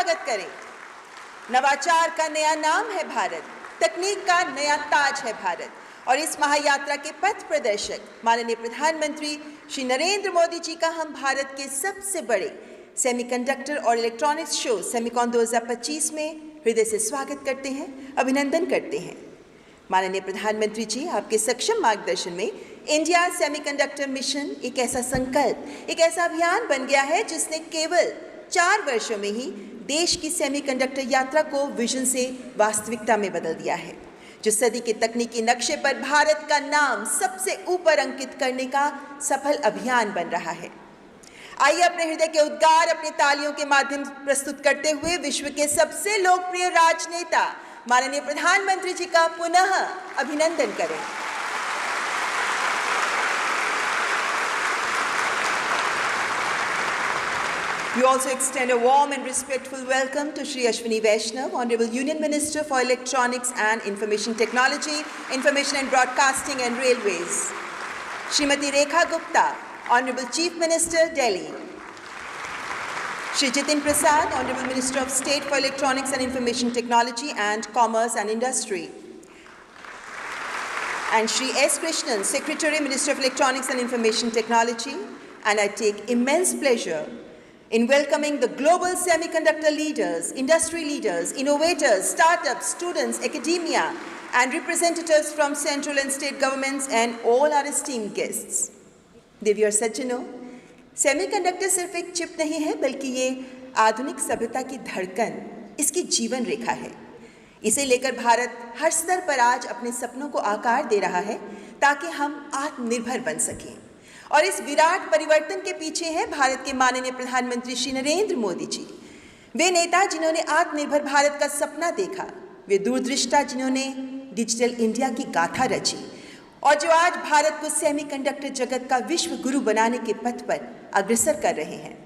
स्वागत करें। नवाचार का नया नाम है भारत, तकनीक का नया ताज है भारत और इस महायात्रा के पथ प्रदर्शक माननीय प्रधानमंत्री श्री नरेंद्र मोदी जी का हम भारत के सबसे बड़े सेमीकंडक्टर और इलेक्ट्रॉनिक्स शो सेमिकॉन 2025 में हृदय से स्वागत करते हैं, अभिनंदन करते हैं। माननीय प्रधानमंत्री जी, आपके सक्षम मार्गदर्शन में इंडिया सेमीकंडक्टर मिशन एक ऐसा संकल्प, एक ऐसा अभियान बन गया है जिसने केवल 4 वर्षों में ही देश की सेमीकंडक्टर यात्रा को विजन से वास्तविकता में बदल दिया है, जो सदी के तकनीकी नक्शे पर भारत का नाम सबसे ऊपर अंकित करने का सफल अभियान बन रहा है। आइए अपने हृदय के उद्गार अपनी तालियों के माध्यम से प्रस्तुत करते हुए विश्व के सबसे लोकप्रिय राजनेता माननीय प्रधानमंत्री जी का पुनः अभिनंदन करें। We also extend a warm and respectful welcome to Shri Ashwini Vaishnav, Honorable Union Minister for Electronics and Information Technology, Information and Broadcasting and Railways. Srimati Rekha Gupta, Honorable Chief Minister, Delhi. Shri Jitin Prasad, Honorable Minister of State for Electronics and Information Technology and Commerce and Industry. And Shri S. Krishnan, Secretary, Minister of Electronics and Information Technology. And I take immense pleasure in welcoming the global semiconductor leaders, industry leaders, innovators, startups, students, academia, and representatives from central and state governments and all our esteemed guests. देवी और सज्जनों, semiconductor सिर्फ एक chip नहीं है, बल्कि ये आधुनिक सभ्यता की धड़कन, इसकी जीवन रेखा है। इसे लेकर भारत हर स्तर पर आज अपने सपनों को आकार दे रहा है ताकि हम आत्मनिर्भर बन सकें। और इस विराट परिवर्तन के पीछे है भारत के माननीय प्रधानमंत्री श्री नरेंद्र मोदी जी। वे नेता जिन्होंने आत्मनिर्भर भारत का सपना देखा, वे दूरदृष्टा जिन्होंने डिजिटल इंडिया की गाथा रची और जो आज भारत को सेमीकंडक्टर जगत का विश्व गुरु बनाने के पथ पर अग्रसर कर रहे हैं।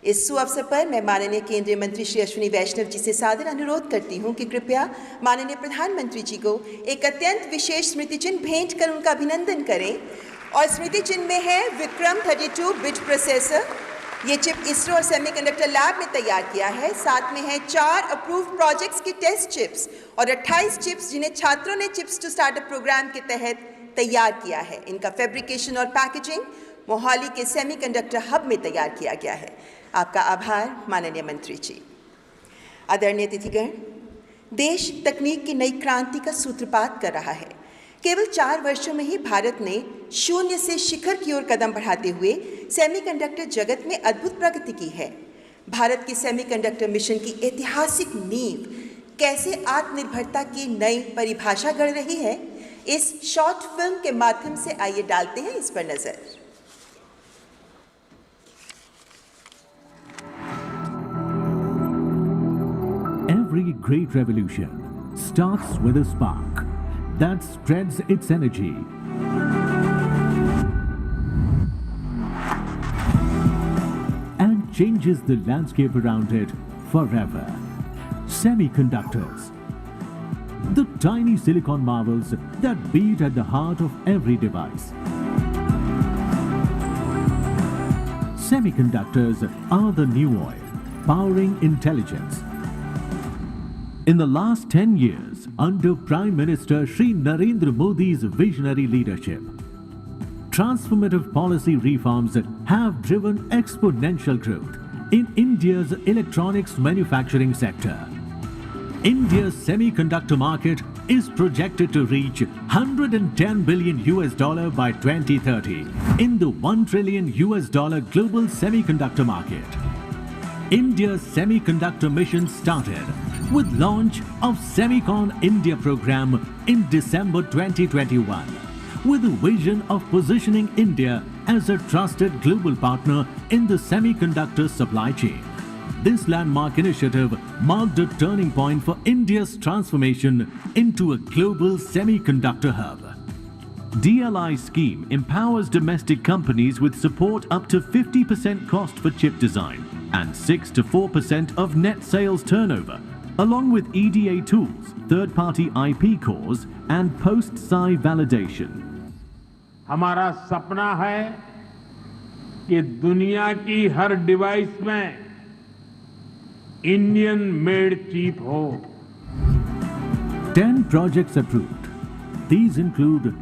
इस सुअवसर पर मैं माननीय केंद्रीय मंत्री श्री अश्विनी वैष्णव जी से सादर अनुरोध करती हूं कि कृपया माननीय प्रधानमंत्री जी को एक अत्यंत विशेष स्मृति चिन्ह भेंट कर उनका अभिनंदन करें। और स्मृति चिन्ह में है विक्रम 32 बिट प्रोसेसर। ये चिप इसरो और सेमीकंडक्टर लैब में तैयार किया है। साथ में है 4 अप्रूव्ड प्रोजेक्ट्स की टेस्ट चिप्स और 28 चिप्स जिन्हें छात्रों ने चिप्स टू स्टार्टअप प्रोग्राम के तहत तैयार किया है। इनका फैब्रिकेशन और पैकेजिंग मोहाली के सेमीकंडक्टर हब में तैयार किया गया है। आपका आभार माननीय मंत्री जी। आदरणीय अतिथिगण, देश तकनीक की नई क्रांति का सूत्रपात कर रहा है। केवल 4 वर्षों में ही भारत ने शून्य से शिखर की ओर कदम बढ़ाते हुए सेमीकंडक्टर जगत में अद्भुत प्रगति की है। भारत की सेमीकंडक्टर मिशन की ऐतिहासिक नींव कैसे आत्मनिर्भरता की नई परिभाषा गढ़ रही है, इस शॉर्ट फिल्म के माध्यम से आइए डालते हैं इस पर नजर। Every great revolution starts with a spark that spreads its energy and changes the landscape around it forever. Semiconductors, the tiny silicon marvels that beat at the heart of every device. Semiconductors are the new oil, powering intelligence. In the last 10 years, under Prime Minister Shri Narendra Modi's visionary leadership, transformative policy reforms have driven exponential growth in India's electronics manufacturing sector. India's semiconductor market is projected to reach $110 billion by 2030 in the $1 trillion global semiconductor market. India's semiconductor mission started with launch of Semicon India program in December 2021, with a vision of positioning India as a trusted global partner in the semiconductor supply chain. This landmark initiative marked a turning point for India's transformation into a global semiconductor hub. DLI scheme empowers domestic companies with support up to 50% cost for chip design and 6 to 4% of net sales turnover, along with EDA tools, third-party IP cores and post-SI validation. हमारा सपना है कि दुनिया की हर device में Indian made chip हो। 10 projects approved. These include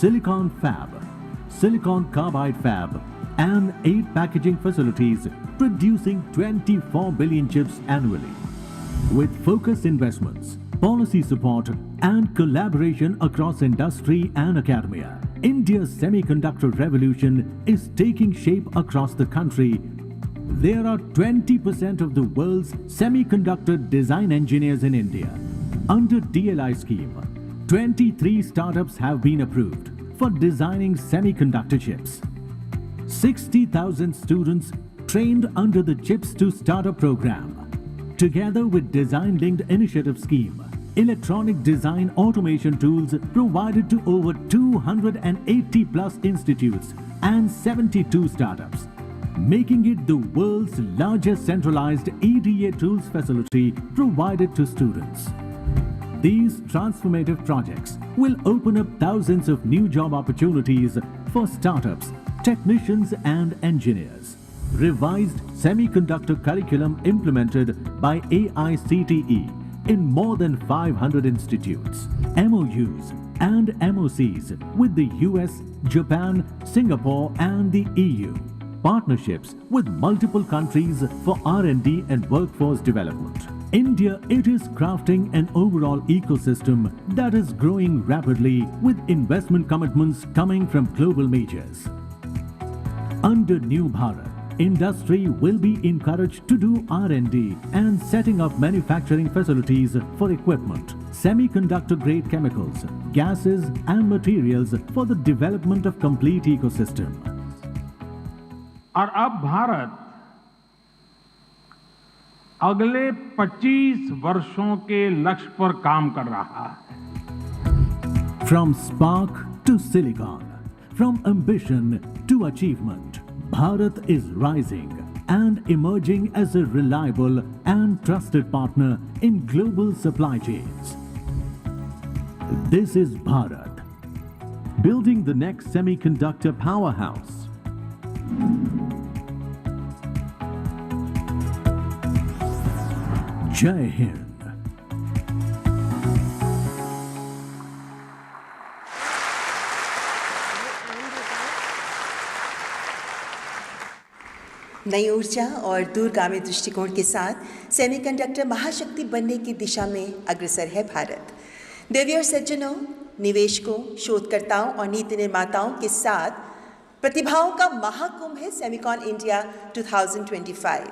Silicon Fab, Silicon Carbide Fab, and 8 packaging facilities producing 24 billion chips annually. With focused investments, policy support, and collaboration across industry and academia, India's semiconductor revolution is taking shape across the country. There are 20% of the world's semiconductor design engineers in India. Under DLI scheme, 23 startups have been approved for designing semiconductor chips. 60,000 students trained under the Chips to Startup program. Together with Design Linked Initiative scheme, electronic design automation tools provided to over 280 plus institutes and 72 startups, making it the world's largest centralized EDA tools facility provided to students. These transformative projects will open up thousands of new job opportunities for startups, technicians and engineers. Revised semiconductor curriculum implemented by AICTE in more than 500 institutes. MOUs and MOCs with the US, Japan, Singapore and the EU. Partnerships with multiple countries for R&D and workforce development. India, it is crafting an overall ecosystem that is growing rapidly with investment commitments coming from global majors. Under New Bharat, industry will be encouraged to do R&D and setting up manufacturing facilities for equipment, semiconductor-grade chemicals, gases and materials for the development of complete ecosystem. और अब भारत अगले 25 वर्षों के लक्ष्य पर काम कर रहा है। From spark to silicon, from ambition to achievement, Bharat is rising and emerging as a reliable and trusted partner in global supply chains. This is Bharat, building the next semiconductor powerhouse. Jai Hind. नई ऊर्जा और दूरगामी दृष्टिकोण के साथ semiconductor महाशक्ति बनने की दिशा में अग्रसर है भारत। देवी और सज्जनों, निवेशकों, शोधकर्ताओं और नीति निर्माताओं के साथ प्रतिभाओं का महाकुंभ है सेमिकॉन इंडिया 2025।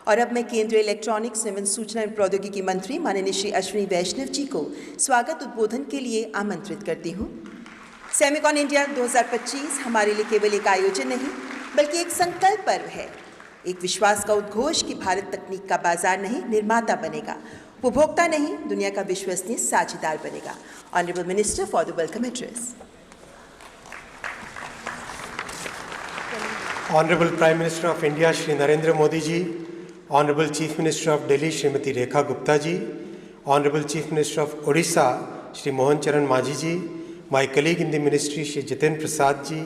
और अब मैं केंद्रीय इलेक्ट्रॉनिक्स एवं सूचना एवं प्रौद्योगिकी मंत्री माननीय श्री अश्विनी वैष्णव जी को स्वागत उद्बोधन के लिए आमंत्रित करती हूँ। सेमिकॉन इंडिया 2025 हमारे लिए केवल एक आयोजन नहीं बल्कि एक संकल्प पर्व है, एक विश्वास का उद्घोष कि भारत तकनीक का बाजार नहीं निर्माता बनेगा, उपभोक्ता नहीं दुनिया का विश्वसनीय साझेदार बनेगा। Honourable minister for the welcome address. Honorable Prime Minister of India Shri Narendra Modi ji, Honorable Chief Minister of Delhi Srimati Rekha Gupta ji, Honorable Chief Minister of Odisha Shri Mohan Charan Majhi ji, my colleague in the ministry Shri Jiten Prasad ji,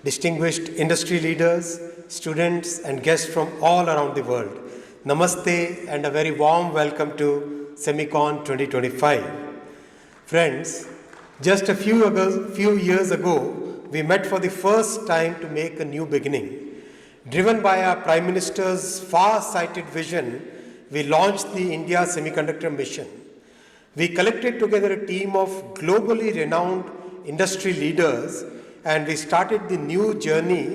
distinguished industry leaders, students and guests from all around the world, Namaste and a very warm welcome to Semicon 2025. Friends, just a few years ago, we met for the first time to make a new beginning. Driven by our Prime Minister's far-sighted vision, we launched the India Semiconductor Mission. We collected together a team of globally renowned industry leaders and we started the new journey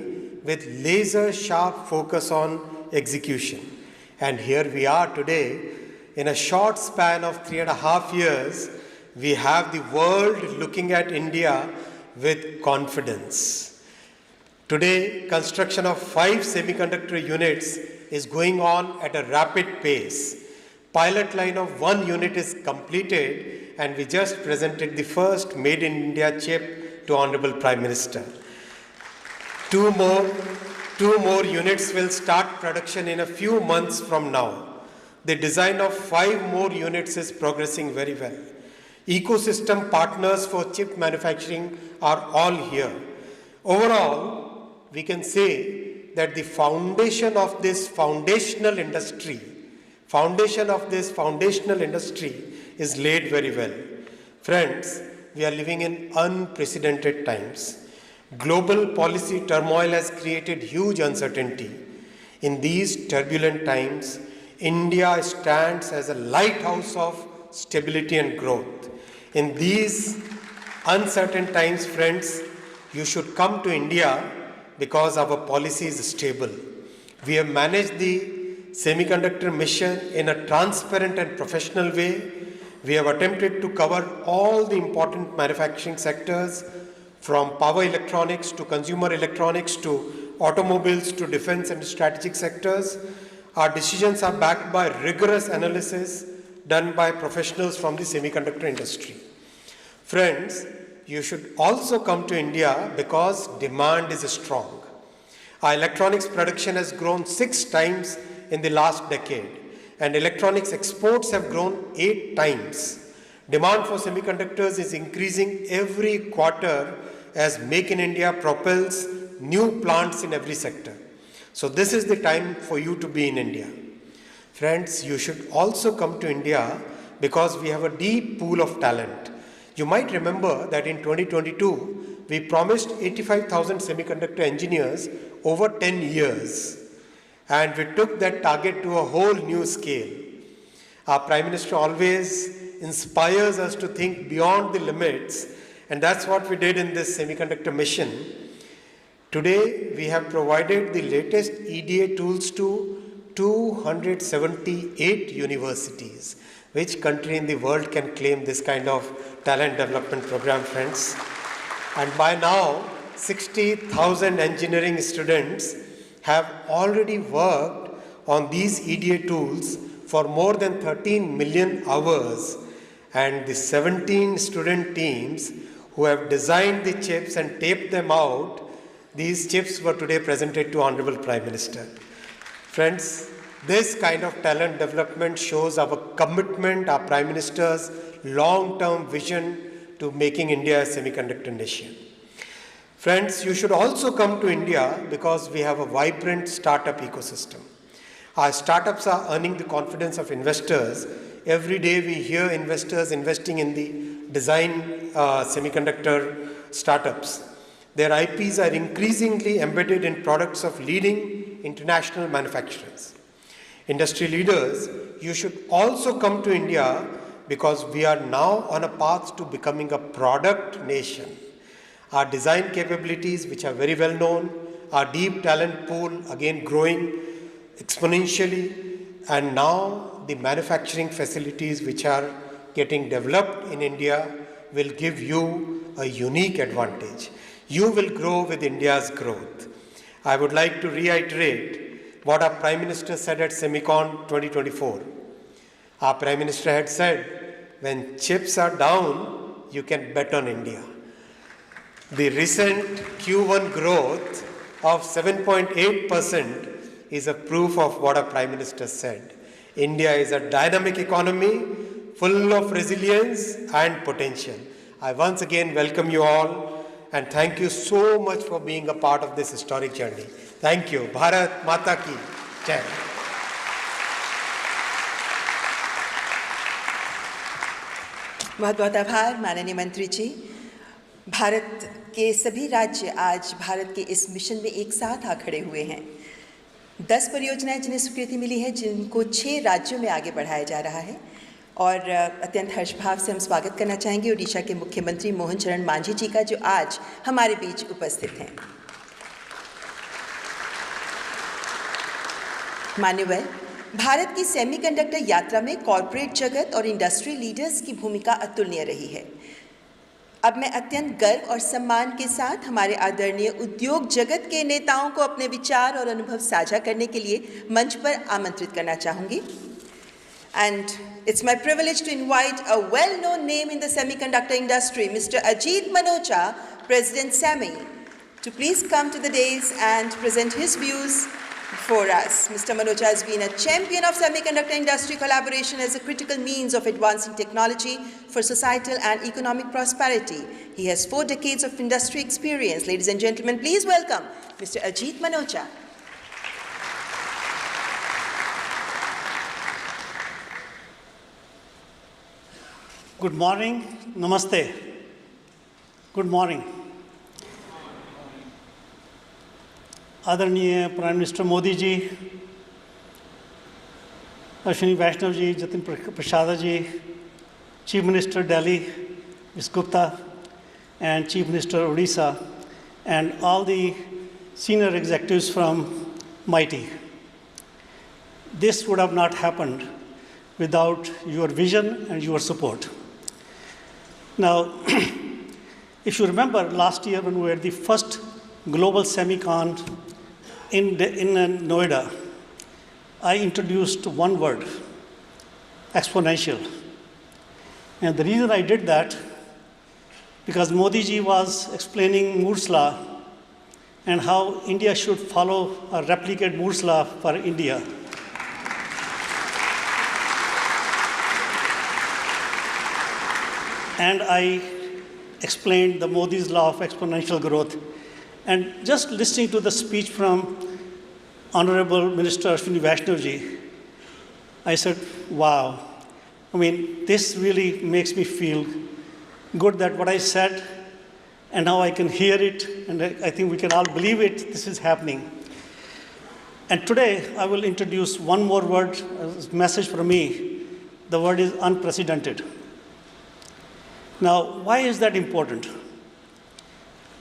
with laser-sharp focus on execution. And here we are today. In a short span of 3.5 years, we have the world looking at India with confidence. Today, construction of 5 semiconductor units is going on at a rapid pace. Pilot line of 1 unit is completed and we just presented the first Made in India chip to Honorable Prime Minister. Two more units will start production in a few months from now. The design of 5 more units is progressing very well. Ecosystem partners for chip manufacturing are all here. Overall, we can say that the foundation of this foundational industry Foundation of this foundational industry is laid very well. Friends, we are living in unprecedented times. Global policy turmoil has created huge uncertainty. In these turbulent times, India stands as a lighthouse of stability and growth. In these uncertain times, friends, you should come to India because our policy is stable. We have managed the semiconductor mission in a transparent and professional way. We have attempted to cover all the important manufacturing sectors, from power electronics to consumer electronics to automobiles to defense and strategic sectors. Our decisions are backed by rigorous analysis done by professionals from the semiconductor industry. Friends, you should also come to India because demand is strong. Our electronics production has grown 6 times in the last decade, and electronics exports have grown 8 times. Demand for semiconductors is increasing every quarter as Make in India propels new plants in every sector. So this is the time for you to be in India. Friends, you should also come to India because we have a deep pool of talent. You might remember that in 2022, we promised 85,000 semiconductor engineers over 10 years. And we took that target to a whole new scale. Our Prime Minister always inspires us to think beyond the limits, and that's what we did in this semiconductor mission. Today, we have provided the latest EDA tools to 278 universities. Which country in the world can claim this kind of talent development program, friends? And by now, 60,000 engineering students have already worked on these EDA tools for more than 13 million hours. And the 17 student teams who have designed the chips and taped them out, these chips were today presented to Honorable Prime Minister. Friends, this kind of talent development shows our commitment, our Prime Minister's long-term vision to making India a semiconductor nation. Friends, you should also come to India because we have a vibrant startup ecosystem. Our startups are earning the confidence of investors. Every day we hear investors investing in the design semiconductor startups. Their IPs are increasingly embedded in products of leading international manufacturers. Industry leaders, you should also come to India because we are now on a path to becoming a product nation. Our design capabilities, which are very well known, our deep talent pool, again growing exponentially, and now the manufacturing facilities which are getting developed in India will give you a unique advantage. You will grow with India's growth. I would like to reiterate what our Prime Minister said at Semicon 2024. Our Prime Minister had said, when chips are down, you can bet on India. The recent Q1 growth of 7.8% is a proof of what our Prime Minister said. India is a dynamic economy full of resilience and potential. I once again welcome you all and thank you so much for being a part of this historic journey. Thank you. Bharat Mata Ki Jai. बहुत बहुत आभार माननीय मंत्री जी। भारत के सभी राज्य आज भारत के इस मिशन में एक साथ आ खड़े हुए हैं। 10 परियोजनाएं जिन्हें स्वीकृति मिली है, जिनको 6 राज्यों में आगे बढ़ाया जा रहा है। और अत्यंत हर्षभाव से हम स्वागत करना चाहेंगे ओडिशा के मुख्यमंत्री मोहन चरण मांझी जी का, जो आज हमारे बीच उपस्थित हैं। मान्यवर, भारत की सेमीकंडक्टर यात्रा में कॉरपोरेट जगत और इंडस्ट्री लीडर्स की भूमिका अतुलनीय रही है। अब मैं अत्यंत गर्व और सम्मान के साथ हमारे आदरणीय उद्योग जगत के नेताओं को अपने विचार और अनुभव साझा करने के लिए मंच पर आमंत्रित करना चाहूँगी। And it's my privilege to invite a well-known name in the semiconductor industry, Mr. Ajit Manocha, President SEMI, to please come to the dais and present his views for us. Mr. Manocha has been a champion of semiconductor industry collaboration as a critical means of advancing technology for societal and economic prosperity. He has 4 decades of industry experience. Ladies and gentlemen, please welcome Mr. Ajit Manocha. Good morning, namaste. Good morning. आदरणीय prime minister Modi ji, Ashwini Vaishnaw ji, Jitin Prasad ji, chief minister Delhi, Ms. Gupta, and Chief Minister Odisha, and all the senior executives from MITI. This would have not happened without your vision and your support. Now, if you remember last year when we were the first global Semicon in Noida, I introduced one word, exponential. And the reason I did that, because Modi ji was explaining Moore's law and how India should follow or replicate Moore's law for India. And I explained the Modi's law of exponential growth. And just listening to the speech from Honorable Minister Ashwini Vaishnav ji, I said, wow. I mean, this really makes me feel good that what I said, and now I can hear it, and I think we can all believe it, this is happening. And today, I will introduce one more word, a message from me. The word is unprecedented. Now, why is that important?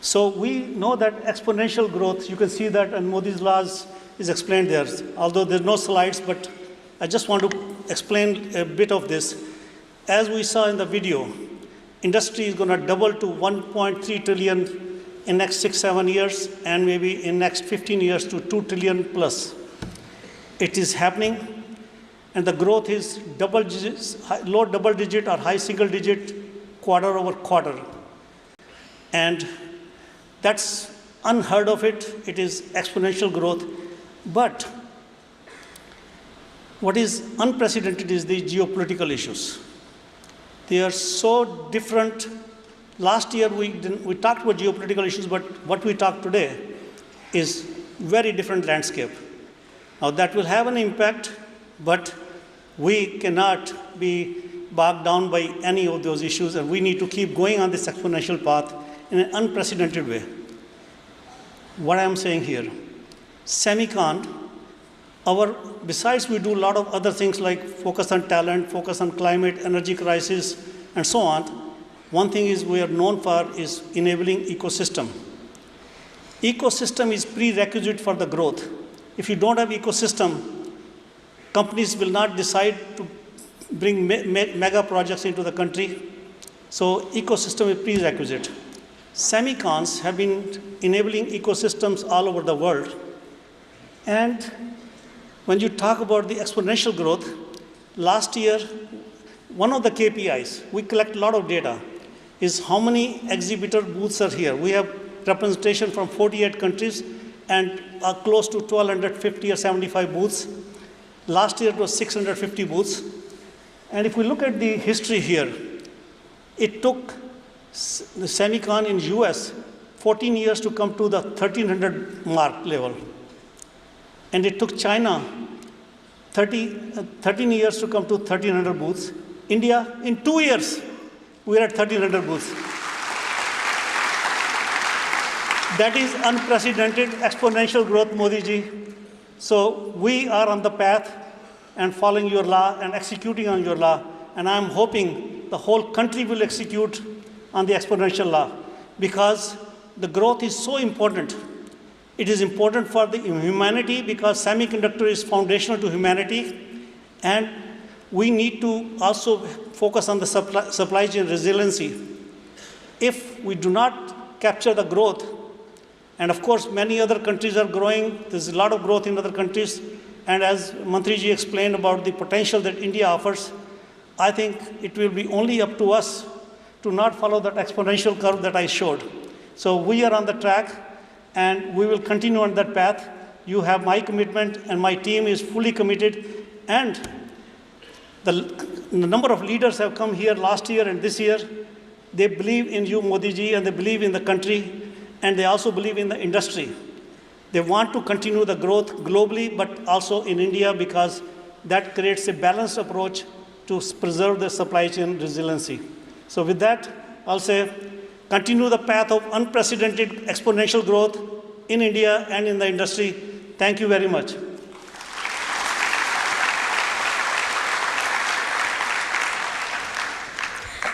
So we know that exponential growth, you can see that in Modi's laws is explained there, although there's no slides, but I just want to explain a bit of this. As we saw in the video, industry is going to double to 1.3 trillion in next 6-7 years, and maybe in next 15 years to 2 trillion plus. It is happening, and the growth is double digits, low double digit or high single digit, quarter over quarter. And that's unheard of it. It is exponential growth. But what is unprecedented is the geopolitical issues. They are so different. Last year we talked about geopolitical issues, but what we talk today is very different landscape. Now that will have an impact, but we cannot be bogged down by any of those issues, and we need to keep going on this exponential path in an unprecedented way. What I am saying here, Semicon, besides we do a lot of other things like focus on talent, focus on climate, energy crisis, and so on, one thing is we are known for is enabling ecosystem. Ecosystem is prerequisite for the growth. If you don't have ecosystem, companies will not decide to bring mega projects into the country. So ecosystem is prerequisite. Semicons have been enabling ecosystems all over the world. And when you talk about the exponential growth, last year, one of the KPIs, we collect a lot of data, is how many exhibitor booths are here. We have representation from 48 countries and are close to 1,250 or 75 booths. Last year it was 650 booths. And if we look at the history here, it took the Semicon in US 14 years to come to the 1,300 mark level. And it took China 13 years to come to 1,300 booths. India, in 2 years, we are at 1,300 booths. That is unprecedented exponential growth, Modi ji. So we are on the path and following your law and executing on your law. And I'm hoping the whole country will execute on the exponential law, because the growth is so important. It is important for the humanity because semiconductor is foundational to humanity, and we need to also focus on the supply chain resiliency. If we do not capture the growth, and of course many other countries are growing, there's a lot of growth in other countries, and as Mantri ji explained about the potential that India offers, I think it will be only up to us to not follow that exponential curve that I showed. So we are on the track, and we will continue on that path. You have my commitment, and my team is fully committed. And the number of leaders have come here last year and this year. They believe in you, Modi ji, and they believe in the country, and they also believe in the industry. They want to continue the growth globally, but also in India, because that creates a balanced approach to preserve the supply chain resiliency. So with that, I'll say, continue the path of unprecedented exponential growth in India and in the industry. Thank you very much.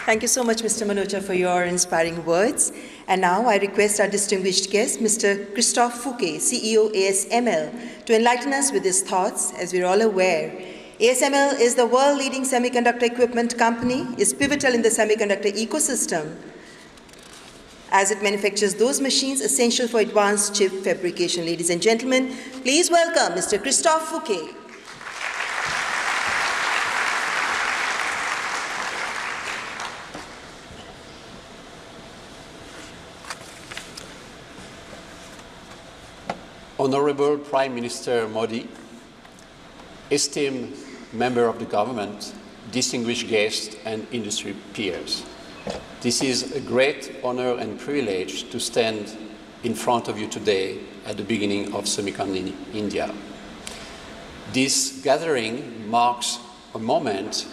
Thank you so much, Mr. Manocha, for your inspiring words. And now I request our distinguished guest, Mr. Christophe Fouquet, CEO ASML, to enlighten us with his thoughts. As we're all aware, ASML is the world-leading semiconductor equipment company, is pivotal in the semiconductor ecosystem, as it manufactures those machines essential for advanced chip fabrication. Ladies and gentlemen, please welcome Mr. Christophe Fouquet. Honorable Prime Minister Modi, esteemed member of the government, distinguished guests and industry peers. This is a great honor and privilege to stand in front of you today at the beginning of Semicon in India. This gathering marks a moment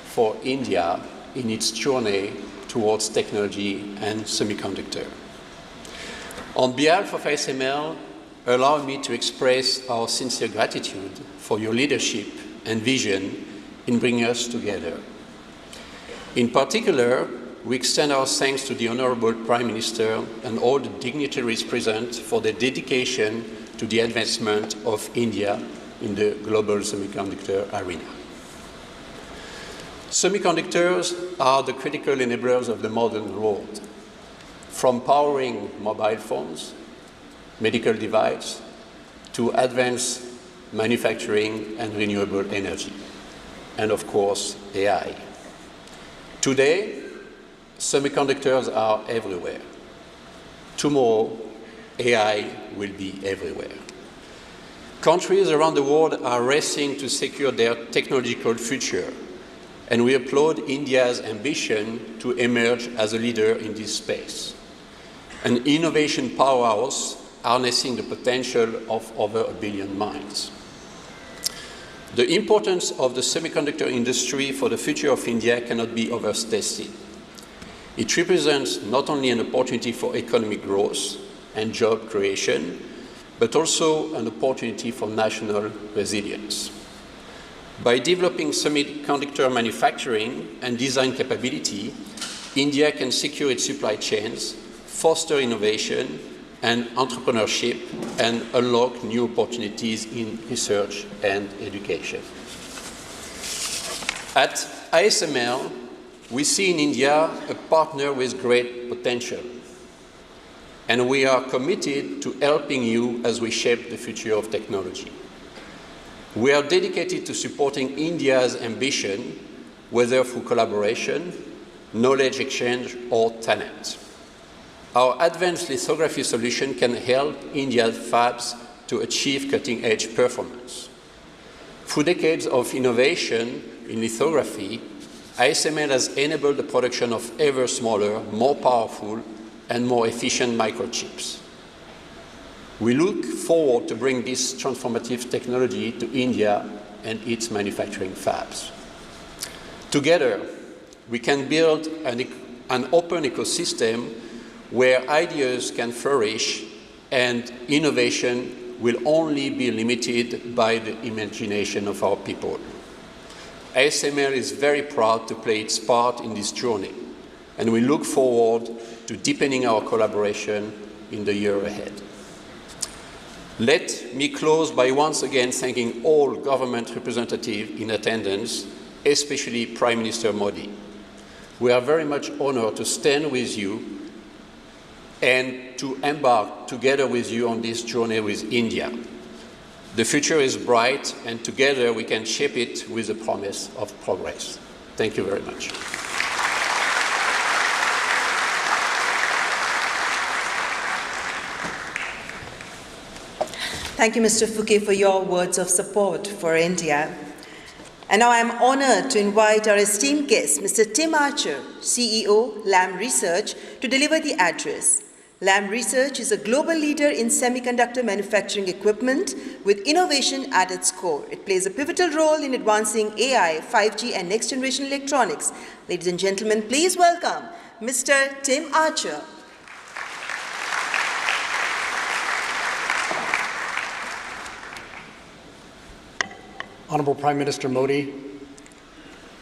for India in its journey towards technology and semiconductor. On behalf of ASML, allow me to express our sincere gratitude for your leadership and vision in bringing us together. In particular, we extend our thanks to the Honorable Prime Minister and all the dignitaries present for their dedication to the advancement of India in the global semiconductor arena. Semiconductors are the critical enablers of the modern world, from powering mobile phones, medical devices, to advanced manufacturing and renewable energy, and of course, AI. Today, semiconductors are everywhere. Tomorrow, AI will be everywhere. Countries around the world are racing to secure their technological future, and we applaud India's ambition to emerge as a leader in this space, an innovation powerhouse harnessing the potential of over 1 billion minds. The importance of the semiconductor industry for the future of India cannot be overstated. It represents not only an opportunity for economic growth and job creation, but also an opportunity for national resilience. By developing semiconductor manufacturing and design capability, India can secure its supply chains, foster innovation and entrepreneurship, and unlock new opportunities in research and education. At ASML, we see in India a partner with great potential, and we are committed to helping you as we shape the future of technology. We are dedicated to supporting India's ambition, whether through collaboration, knowledge exchange, or talent. Our advanced lithography solution can help India's fabs to achieve cutting-edge performance. Through decades of innovation in lithography, ASML has enabled the production of ever smaller, more powerful, and more efficient microchips. We look forward to bring this transformative technology to India and its manufacturing fabs. Together, we can build an open ecosystem where ideas can flourish and innovation will only be limited by the imagination of our people. ASML is very proud to play its part in this journey, and we look forward to deepening our collaboration in the year ahead. Let me close by once again thanking all government representatives in attendance, especially Prime Minister Modi. We are very much honored to stand with you and to embark together with you on this journey with India. The future is bright, and together we can shape it with the promise of progress. Thank you very much. Thank you, Mr. Fouquet, for your words of support for India. And now I am honored to invite our esteemed guest, Mr. Tim Archer, CEO, Lam Research, to deliver the address. Lam Research is a global leader in semiconductor manufacturing equipment with innovation at its core. It plays a pivotal role in advancing AI, 5G, and next-generation electronics. Ladies and gentlemen, please welcome Mr. Tim Archer. Honorable Prime Minister Modi,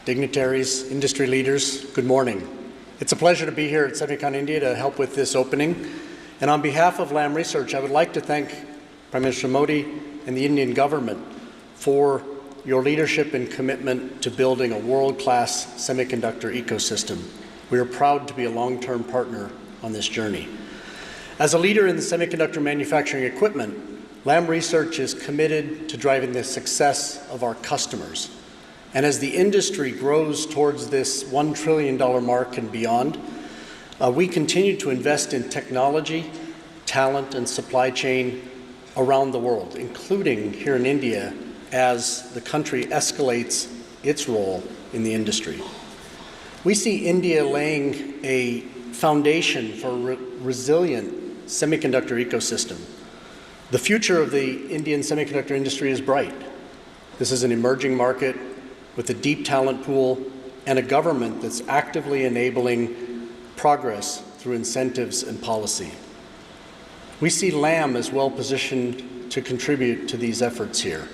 dignitaries, industry leaders, good morning. It's a pleasure to be here at Semicon India to help with this opening. And on behalf of Lam Research, I would like to thank Prime Minister Modi and the Indian government for your leadership and commitment to building a world-class semiconductor ecosystem. We are proud to be a long-term partner on this journey. As a leader in the semiconductor manufacturing equipment, Lam Research is committed to driving the success of our customers. And as the industry grows towards this $1 trillion mark and beyond, we continue to invest in technology, talent, and supply chain around the world, including here in India, as the country escalates its role in the industry. We see India laying a foundation for a resilient semiconductor ecosystem. The future of the Indian semiconductor industry is bright. This is an emerging market with a deep talent pool and a government that's actively enabling progress through incentives and policy. We see Lam as well positioned to contribute to these efforts here.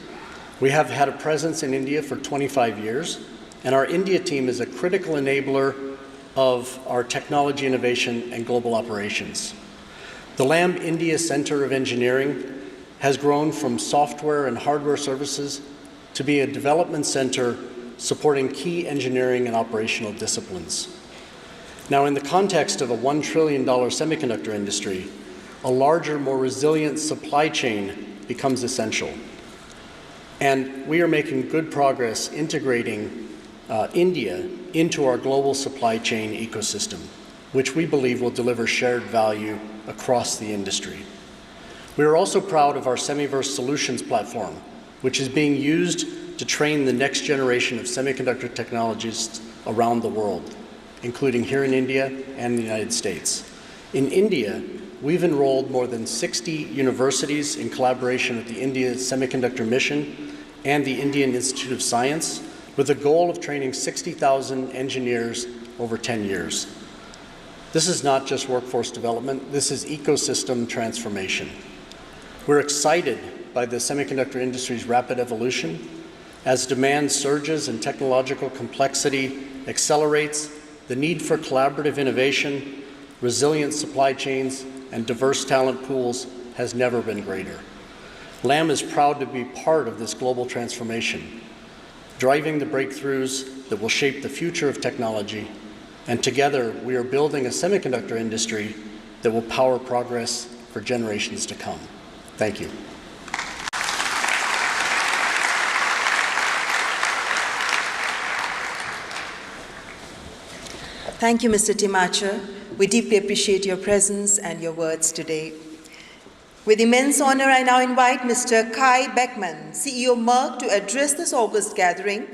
We have had a presence in India for 25 years, and our India team is a critical enabler of our technology innovation and global operations. The Lam India Center of Engineering has grown from software and hardware services to be a development center supporting key engineering and operational disciplines. Now, in the context of a $1 trillion semiconductor industry, a larger, more resilient supply chain becomes essential. And we are making good progress integrating India into our global supply chain ecosystem, which we believe will deliver shared value across the industry. We are also proud of our Semiverse Solutions platform, which is being used to train the next generation of semiconductor technologists around the world, including here in India and the United States. In India, we've enrolled more than 60 universities in collaboration with the India Semiconductor Mission and the Indian Institute of Science, with the goal of training 60,000 engineers over 10 years. This is not just workforce development, this is ecosystem transformation. We're excited by the semiconductor industry's rapid evolution. As demand surges and technological complexity accelerates, the need for collaborative innovation, resilient supply chains, and diverse talent pools has never been greater. Lam is proud to be part of this global transformation, driving the breakthroughs that will shape the future of technology. And together, we are building a semiconductor industry that will power progress for generations to come. Thank you. Thank you, Mr. Tim Archer. We deeply appreciate your presence and your words today. With immense honor, I now invite Mr. Kai Beckmann, CEO Merck, to address this august gathering.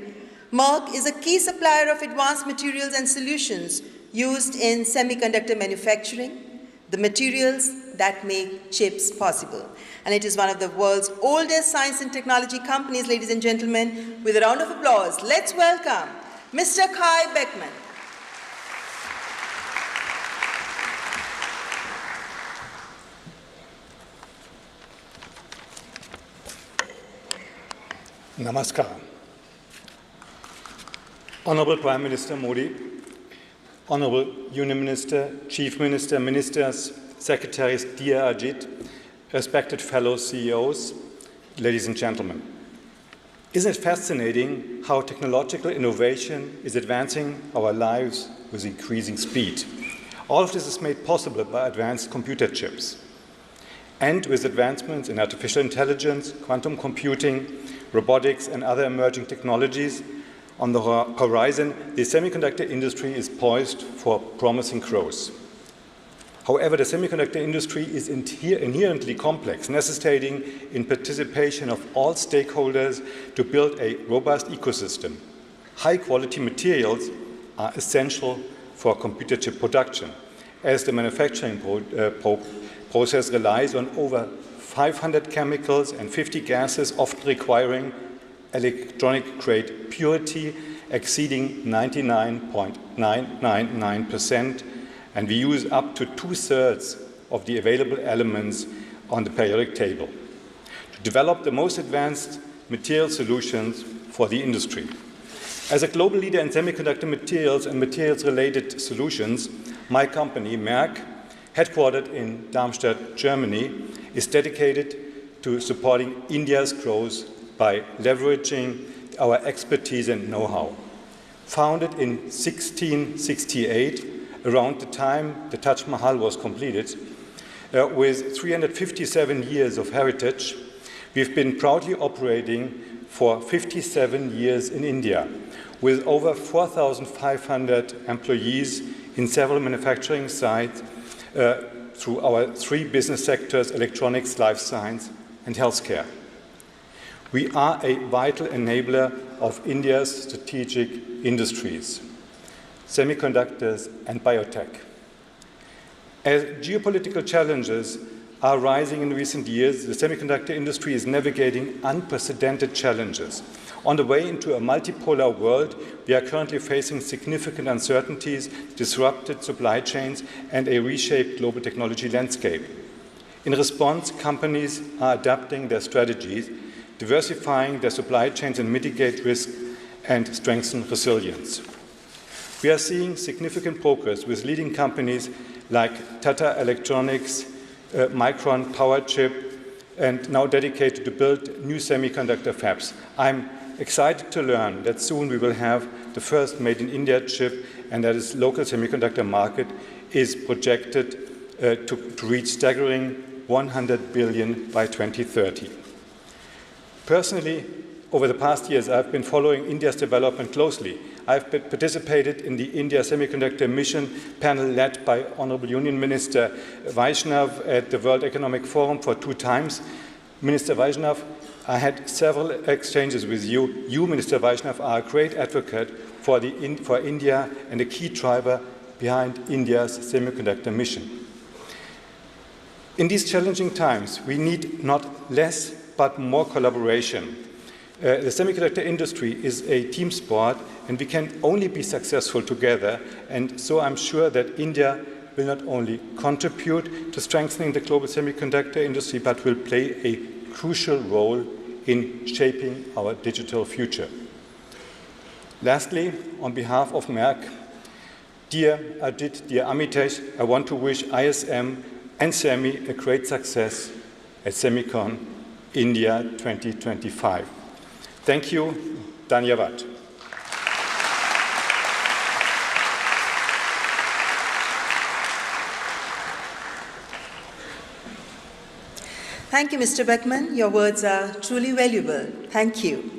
Merck is a key supplier of advanced materials and solutions used in semiconductor manufacturing, the materials that make chips possible. And it is one of the world's oldest science and technology companies, ladies and gentlemen. With a round of applause, let's welcome Mr. Kai Beckmann. Namaskar. Honorable Prime Minister Modi, Honorable Union Minister, Chief Minister, Ministers, Secretaries, dear Ajit, respected fellow CEOs, ladies and gentlemen. Isn't it fascinating how technological innovation is advancing our lives with increasing speed? All of this is made possible by advanced computer chips. And with advancements in artificial intelligence, quantum computing, robotics, and other emerging technologies on the horizon, the semiconductor industry is poised for promising growth. However, the semiconductor industry is inherently complex, necessitating in participation of all stakeholders to build a robust ecosystem. High-quality materials are essential for computer chip production, as the manufacturing process relies on over 500 chemicals and 50 gases, often requiring electronic-grade purity exceeding 99.999%, and we use up to 2/3 of the available elements on the periodic table to develop the most advanced material solutions for the industry. As a global leader in semiconductor materials and materials-related solutions, my company, Merck, headquartered in Darmstadt, Germany, is dedicated to supporting India's growth by leveraging our expertise and know-how. Founded in 1668, around the time the Taj Mahal was completed, with 357 years of heritage, we've been proudly operating for 57 years in India, with over 4,500 employees in several manufacturing sites through our 3 business sectors: electronics, life science, and healthcare. We are a vital enabler of India's strategic industries, semiconductors and biotech. As geopolitical challenges are rising in recent years, the semiconductor industry is navigating unprecedented challenges. On the way into a multipolar world, we are currently facing significant uncertainties, disrupted supply chains, and a reshaped global technology landscape. In response, companies are adapting their strategies, diversifying their supply chains and mitigate risk and strengthen resilience. We are seeing significant progress with leading companies like Tata Electronics, Micron, Powerchip, and now dedicated to build new semiconductor fabs. I'm excited to learn that soon we will have the first Made in India chip, and that its local semiconductor market is projected to reach staggering 100 billion by 2030. Personally, over the past years, I've been following India's development closely. I've participated in the India Semiconductor Mission panel led by Honorable Union Minister Vaishnav at the World Economic Forum for 2 times. Minister Vaishnav, I had several exchanges with you. You, Minister Vaishnav, are a great advocate for India and a key driver behind India's semiconductor mission. In these challenging times, we need not less but more collaboration. The semiconductor industry is a team sport, and we can only be successful together. And so I'm sure that India will not only contribute to strengthening the global semiconductor industry, but will play a crucial role in shaping our digital future. Lastly, on behalf of Merck, dear Ajit, dear Amitesh, I want to wish ISM and SEMI a great success at Semicon India 2025. Thank you. Dhanyavad. Thank you, Mr. Beckman. Your words are truly valuable. Thank you.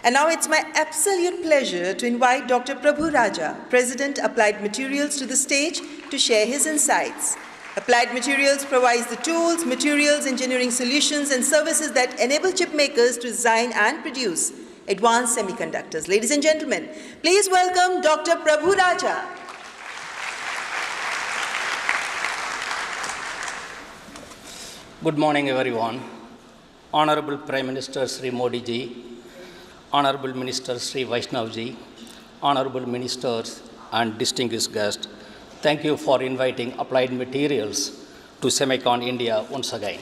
And now it's my absolute pleasure to invite Dr. Prabhu Raja, President, Applied Materials, to the stage to share his insights. Applied Materials provides the tools, materials, engineering solutions, and services that enable chip makers to design and produce advanced semiconductors. Ladies and gentlemen, please welcome Dr. Prabhu Raja. Good morning, everyone. Honorable Prime Minister Sri Modi ji, Honorable Minister Sri Vaishnav ji, Honorable Ministers and distinguished guests, thank you for inviting Applied Materials to Semicon India once again.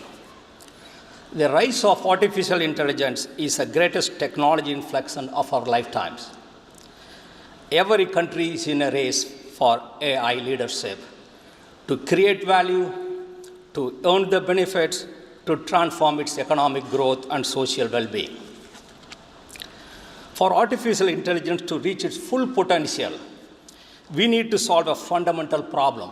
The rise of artificial intelligence is the greatest technology inflection of our lifetimes. Every country is in a race for AI leadership to create value, to earn the benefits, to transform its economic growth and social well-being. For artificial intelligence to reach its full potential, we need to solve a fundamental problem.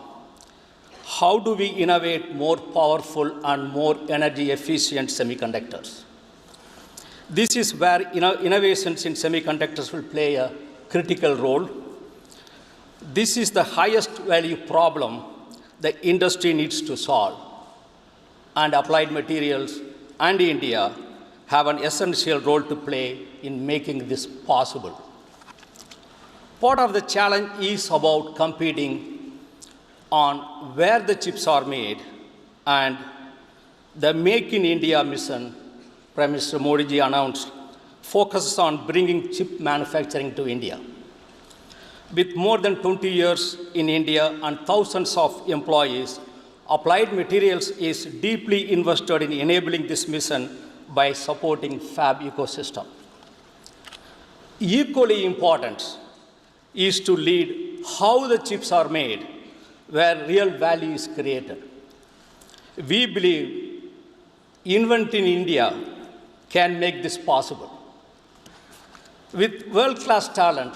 How do we innovate more powerful and more energy-efficient semiconductors? This is where innovations in semiconductors will play a critical role. This is the highest value problem the industry needs to solve. And Applied Materials and India have an essential role to play in making this possible. Part of the challenge is about competing on where the chips are made, and the Make in India mission Prime Minister Modi ji announced focuses on bringing chip manufacturing to India. With more than 20 years in India and thousands of employees, Applied Materials is deeply invested in enabling this mission by supporting fab ecosystem. Equally important is to lead how the chips are made, where real value is created. We believe Invent in India can make this possible. With world-class talent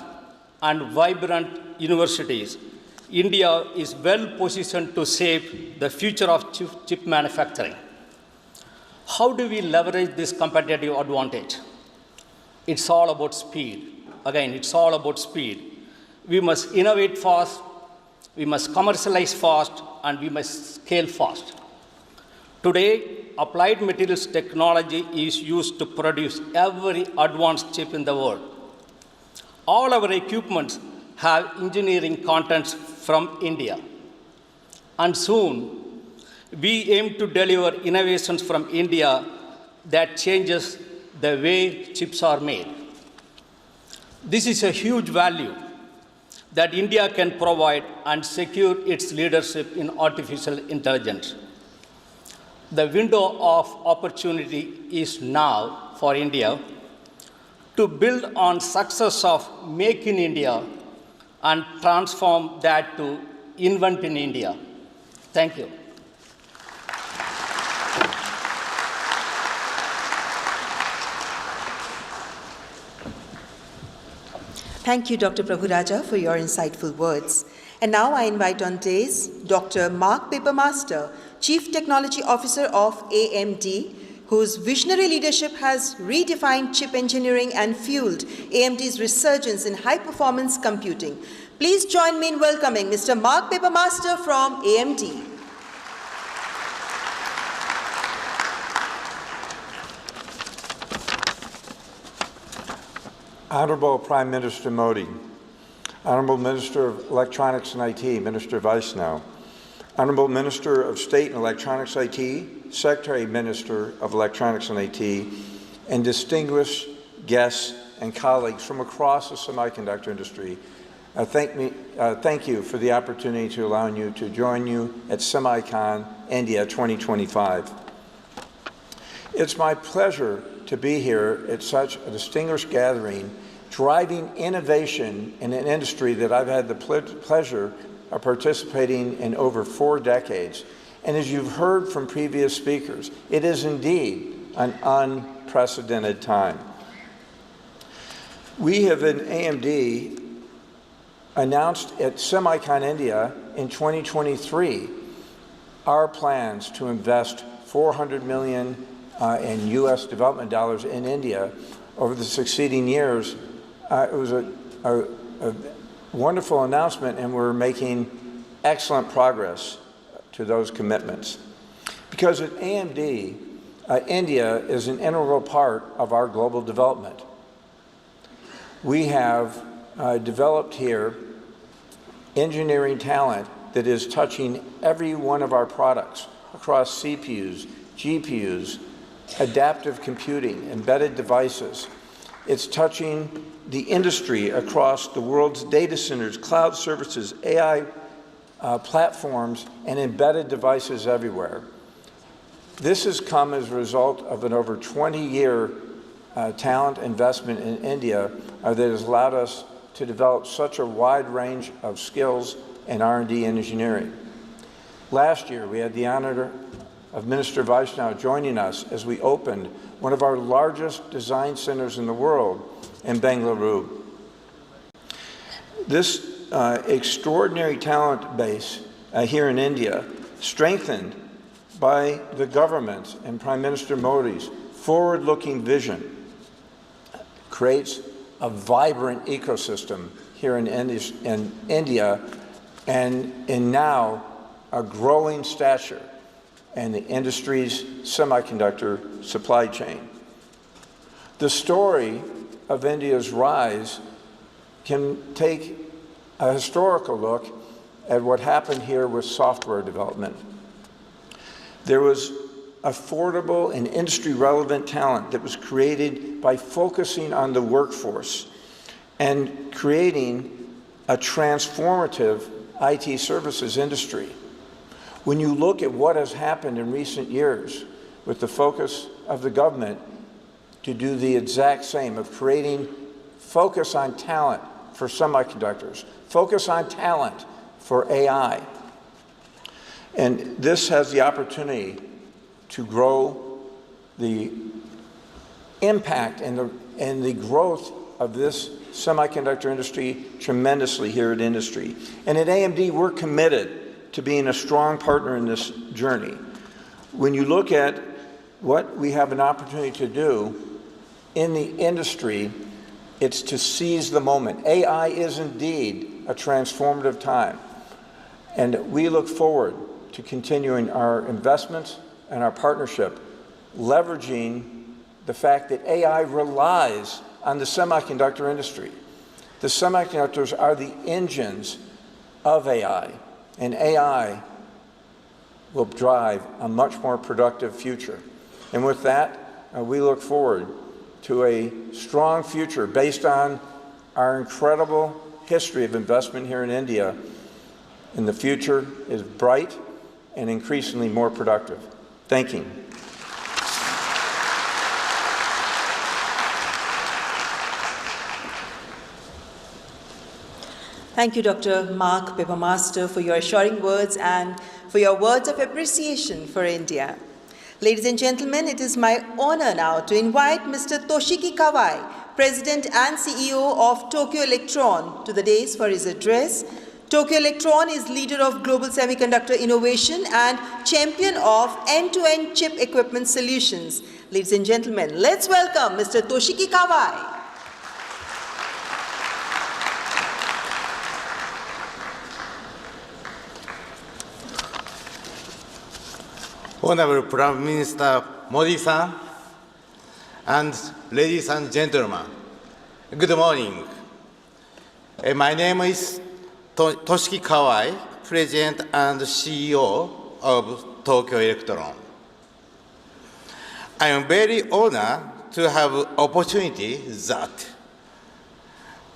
and vibrant universities, India is well positioned to shape the future of chip manufacturing. How do we leverage this competitive advantage? It's all about speed. Again, it's all about speed. We must innovate fast, we must commercialize fast, and we must scale fast. Today, Applied Materials technology is used to produce every advanced chip in the world. All our equipments have engineering contents from India. And soon, we aim to deliver innovations from India that changes the way chips are made. This is a huge value that India can provide and secure its leadership in artificial intelligence. The window of opportunity is now for India to build on success of Make in India and transform that to Invent in India. Thank you. Thank you, Dr. Prabhuraja, for your insightful words. And now I invite on stage Dr. Mark Papermaster, Chief Technology Officer of AMD, whose visionary leadership has redefined chip engineering and fueled AMD's resurgence in high-performance computing. Please join me in welcoming Mr. Mark Papermaster from AMD. Honorable Prime Minister Modi, Honorable Minister of Electronics and IT, Minister Vaishnaw, Honorable Minister of State and Electronics IT, Secretary Minister of Electronics and IT, and distinguished guests and colleagues from across the semiconductor industry, thank you for the opportunity to allow you to join you at SemiCon India 2025. It's my pleasure to be here at such a distinguished gathering, driving innovation in an industry that I've had the pleasure of participating in over 4 decades. And as you've heard from previous speakers, it is indeed an unprecedented time. We have in AMD announced at SemiCon India in 2023 our plans to invest $400 million in U.S. development dollars in India over the succeeding years. It was a wonderful announcement, and we're making excellent progress to those commitments. Because at AMD, India is an integral part of our global development. We have developed here engineering talent that is touching every one of our products across CPUs, GPUs, adaptive computing, embedded devices. It's touching the industry across the world's data centers, cloud services, AI platforms, and embedded devices everywhere. This has come as a result of an over 20-year talent investment in India that has allowed us to develop such a wide range of skills in R&D and engineering. Last year, we had the honor of Minister Vaishnaw joining us as we opened one of our largest design centers in the world in Bengaluru. This extraordinary talent base here in India, strengthened by the government and Prime Minister Modi's forward-looking vision, creates a vibrant ecosystem here in India and in now a growing stature in the industry's semiconductor supply chain. The story of India's rise can take a historical look at what happened here with software development. There was affordable and industry-relevant talent that was created by focusing on the workforce and creating a transformative IT services industry. When you look at what has happened in recent years with the focus of the government to do the exact same, of creating focus on talent for semiconductors, focus on talent for AI. And this has the opportunity to grow the impact and the growth of this semiconductor industry tremendously here at industry. And at AMD, we're committed to being a strong partner in this journey. When you look at what we have an opportunity to do in the industry, it's to seize the moment. AI is indeed a transformative time. And we look forward to continuing our investments and our partnership, leveraging the fact that AI relies on the semiconductor industry. The semiconductors are the engines of AI, and AI will drive a much more productive future. And with that, we look forward to a strong future based on our incredible history of investment here in India. And the future is bright and increasingly more productive. Thank you. Thank you, Dr. Mark Papermaster, for your assuring words and for your words of appreciation for India. Ladies and gentlemen, it is my honor now to invite Mr. Toshiki Kawai, President and CEO of Tokyo Electron, to the dais for his address. Tokyo Electron is leader of global semiconductor innovation and champion of end-to-end chip equipment solutions. Ladies and gentlemen, let's welcome Mr. Toshiki Kawai. Honorable Prime Minister Modi-san, and ladies and gentlemen, good morning. My name is Toshiki Kawai, President and CEO of Tokyo Electron. I am very honored to have opportunity that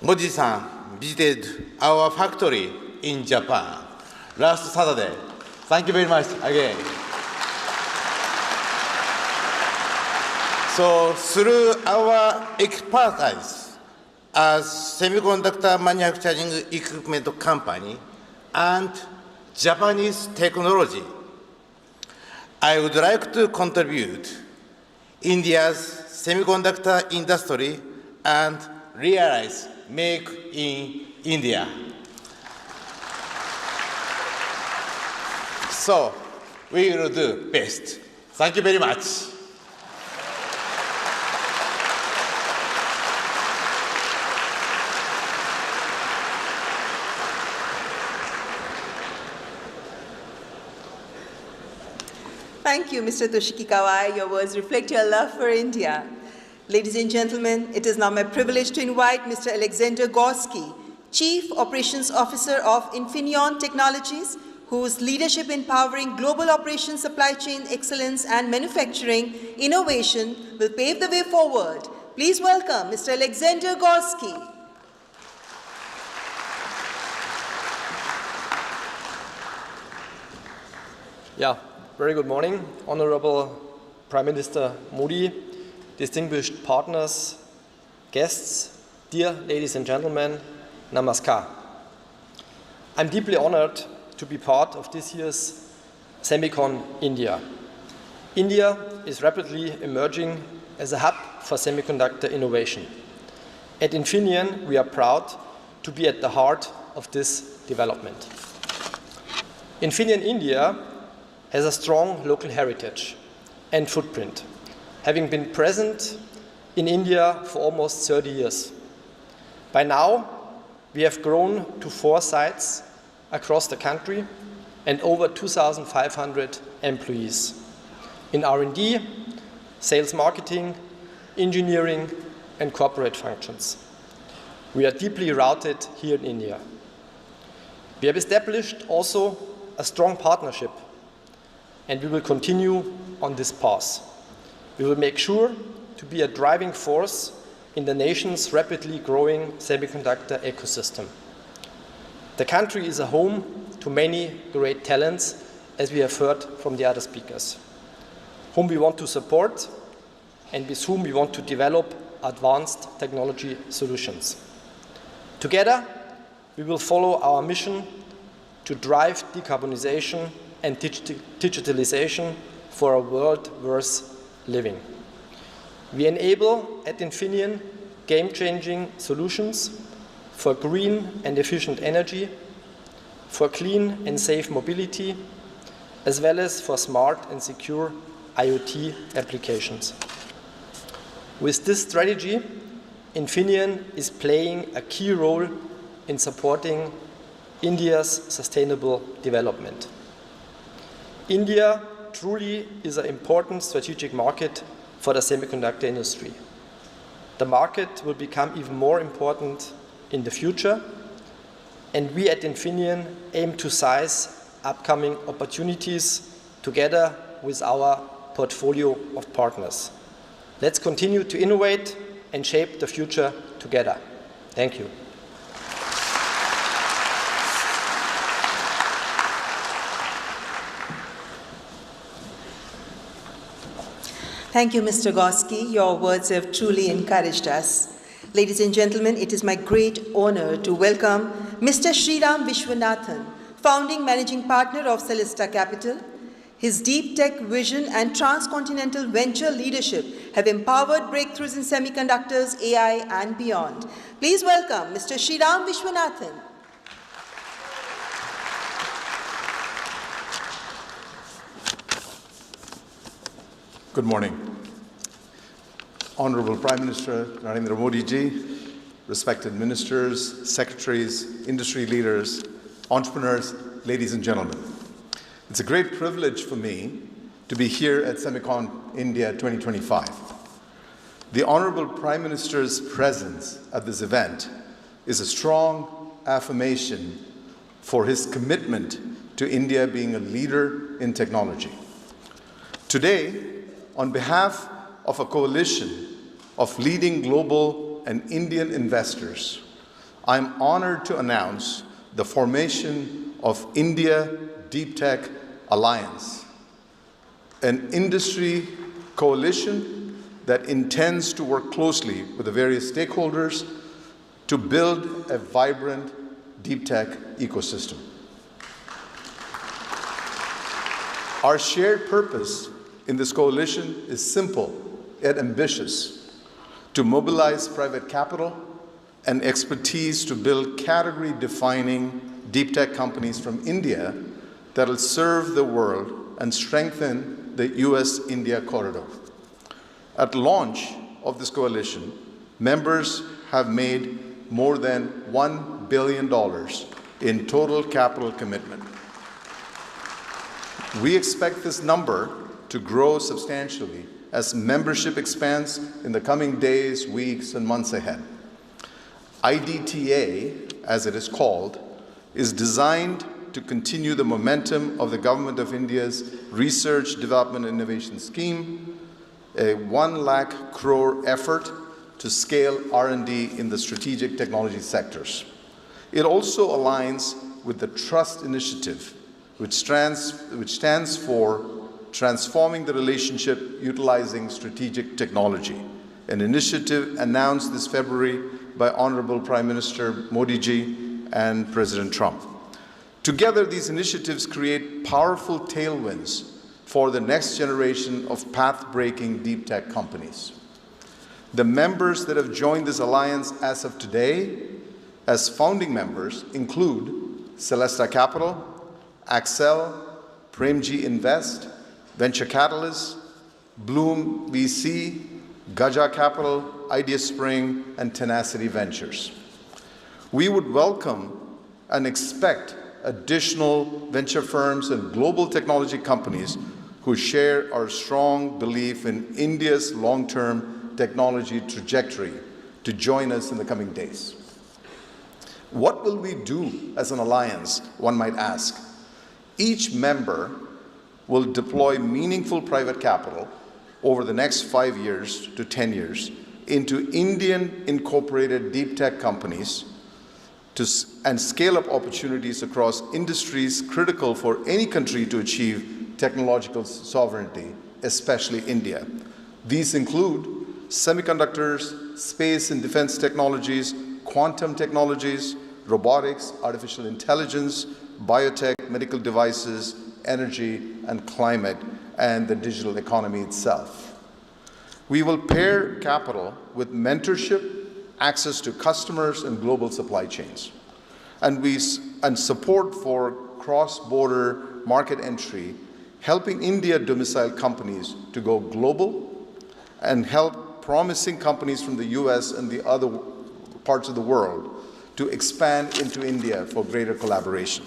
Modi-san visited our factory in Japan last Saturday. Thank you very much again. So through our expertise as semiconductor manufacturing equipment company and Japanese technology, I would like to contribute India's semiconductor industry and realize Make in India. So we will do best. Thank you very much. Thank you, Mr. Toshiki Kawai. Your words reflect your love for India. Ladies and gentlemen, it is now my privilege to invite Mr. Alexander Gorski, Chief Operations Officer of Infineon Technologies, whose leadership in powering global operations, supply chain excellence, and manufacturing innovation will pave the way forward. Please welcome Mr. Alexander Gorski. Yeah. Very good morning, Honorable Prime Minister Modi, distinguished partners, guests, dear ladies and gentlemen, namaskar. I'm deeply honored to be part of this year's Semicon India. India is rapidly emerging as a hub for semiconductor innovation. At Infineon, we are proud to be at the heart of this development. Infineon India has a strong local heritage and footprint, having been present in India for almost 30 years. By now, we have grown to 4 sites across the country and over 2,500 employees in R&D, sales marketing, engineering, and corporate functions. We are deeply rooted here in India. We have established also a strong partnership, and we will continue on this path. We will make sure to be a driving force in the nation's rapidly growing semiconductor ecosystem. The country is a home to many great talents, as we have heard from the other speakers, whom we want to support and with whom we want to develop advanced technology solutions. Together, we will follow our mission to drive decarbonization and digitalization for a world worth living. We enable at Infineon game-changing solutions for green and efficient energy, for clean and safe mobility, as well as for smart and secure IoT applications. With this strategy, Infineon is playing a key role in supporting India's sustainable development. India truly is an important strategic market for the semiconductor industry. The market will become even more important in the future, and we at Infineon aim to seize upcoming opportunities together with our portfolio of partners. Let's continue to innovate and shape the future together. Thank you. Thank you, Mr. Goski. Your words have truly encouraged us. Ladies and gentlemen, it is my great honor to welcome Mr. Sriram Vishwanathan, founding managing partner of Celesta Capital. His deep tech vision and transcontinental venture leadership have empowered breakthroughs in semiconductors, AI, and beyond. Please welcome Mr. Sriram Vishwanathan. Good morning. Honorable Prime Minister Narendra Modi ji, respected ministers, secretaries, industry leaders, entrepreneurs, ladies and gentlemen. It's a great privilege for me to be here at Semicon India 2025. The Honorable Prime Minister's presence at this event is a strong affirmation for his commitment to India being a leader in technology. Today, on behalf of a coalition of leading global and Indian investors, I'm honored to announce the formation of India Deep Tech Alliance, an industry coalition that intends to work closely with the various stakeholders to build a vibrant deep tech ecosystem. Our shared purpose in this coalition is simple yet ambitious: to mobilize private capital and expertise to build category-defining deep tech companies from India that will serve the world and strengthen the US-India corridor. At launch of this coalition, members have made more than $1 billion in total capital commitment. We expect this number to grow substantially as membership expands in the coming days, weeks, and months ahead. IDTA, as it is called, is designed to continue the momentum of the Government of India's Research, Development, and Innovation Scheme, a 1 lakh crore effort to scale R&D in the strategic technology sectors. It also aligns with the Trust Initiative, which stands for Transforming the Relationship Utilizing Strategic Technology, an initiative announced this February by Honorable Prime Minister Modi ji and President Trump. Together, these initiatives create powerful tailwinds for the next generation of path-breaking deep tech companies. The members that have joined this alliance as of today as founding members include Celesta Capital, Accel, Premji Invest, Venture Catalyst, Bloom VC, Gaja Capital, Idea Spring, and Tenacity Ventures. We would welcome and expect additional venture firms and global technology companies who share our strong belief in India's long-term technology trajectory to join us in the coming days. What will we do as an alliance, one might ask? Each member will deploy meaningful private capital over the next 5 years to 10 years into Indian incorporated deep tech companies and scale up opportunities across industries critical for any country to achieve technological sovereignty, especially India. These include semiconductors, space and defense technologies, quantum technologies, robotics, artificial intelligence, biotech, medical devices, energy and climate, and the digital economy itself. We will pair capital with mentorship, access to customers and global supply chains, and support for cross-border market entry, helping India domicile companies to go global and help promising companies from the US and the other parts of the world to expand into India for greater collaboration.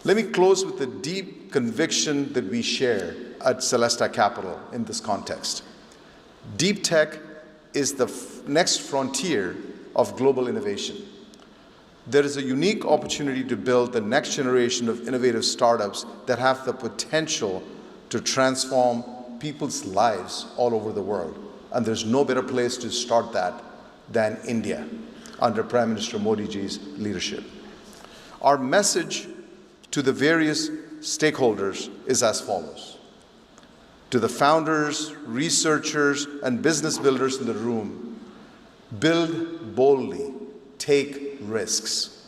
Let me close with the deep conviction that we share at Celesta Capital in this context. Deep tech is the next frontier of global innovation. There is a unique opportunity to build the next generation of innovative startups that have the potential to transform people's lives all over the world. And there's no better place to start that than India, under Prime Minister Modi ji's leadership. Our message to the various stakeholders is as follows. To the founders, researchers, and business builders in the room, build boldly, take risks.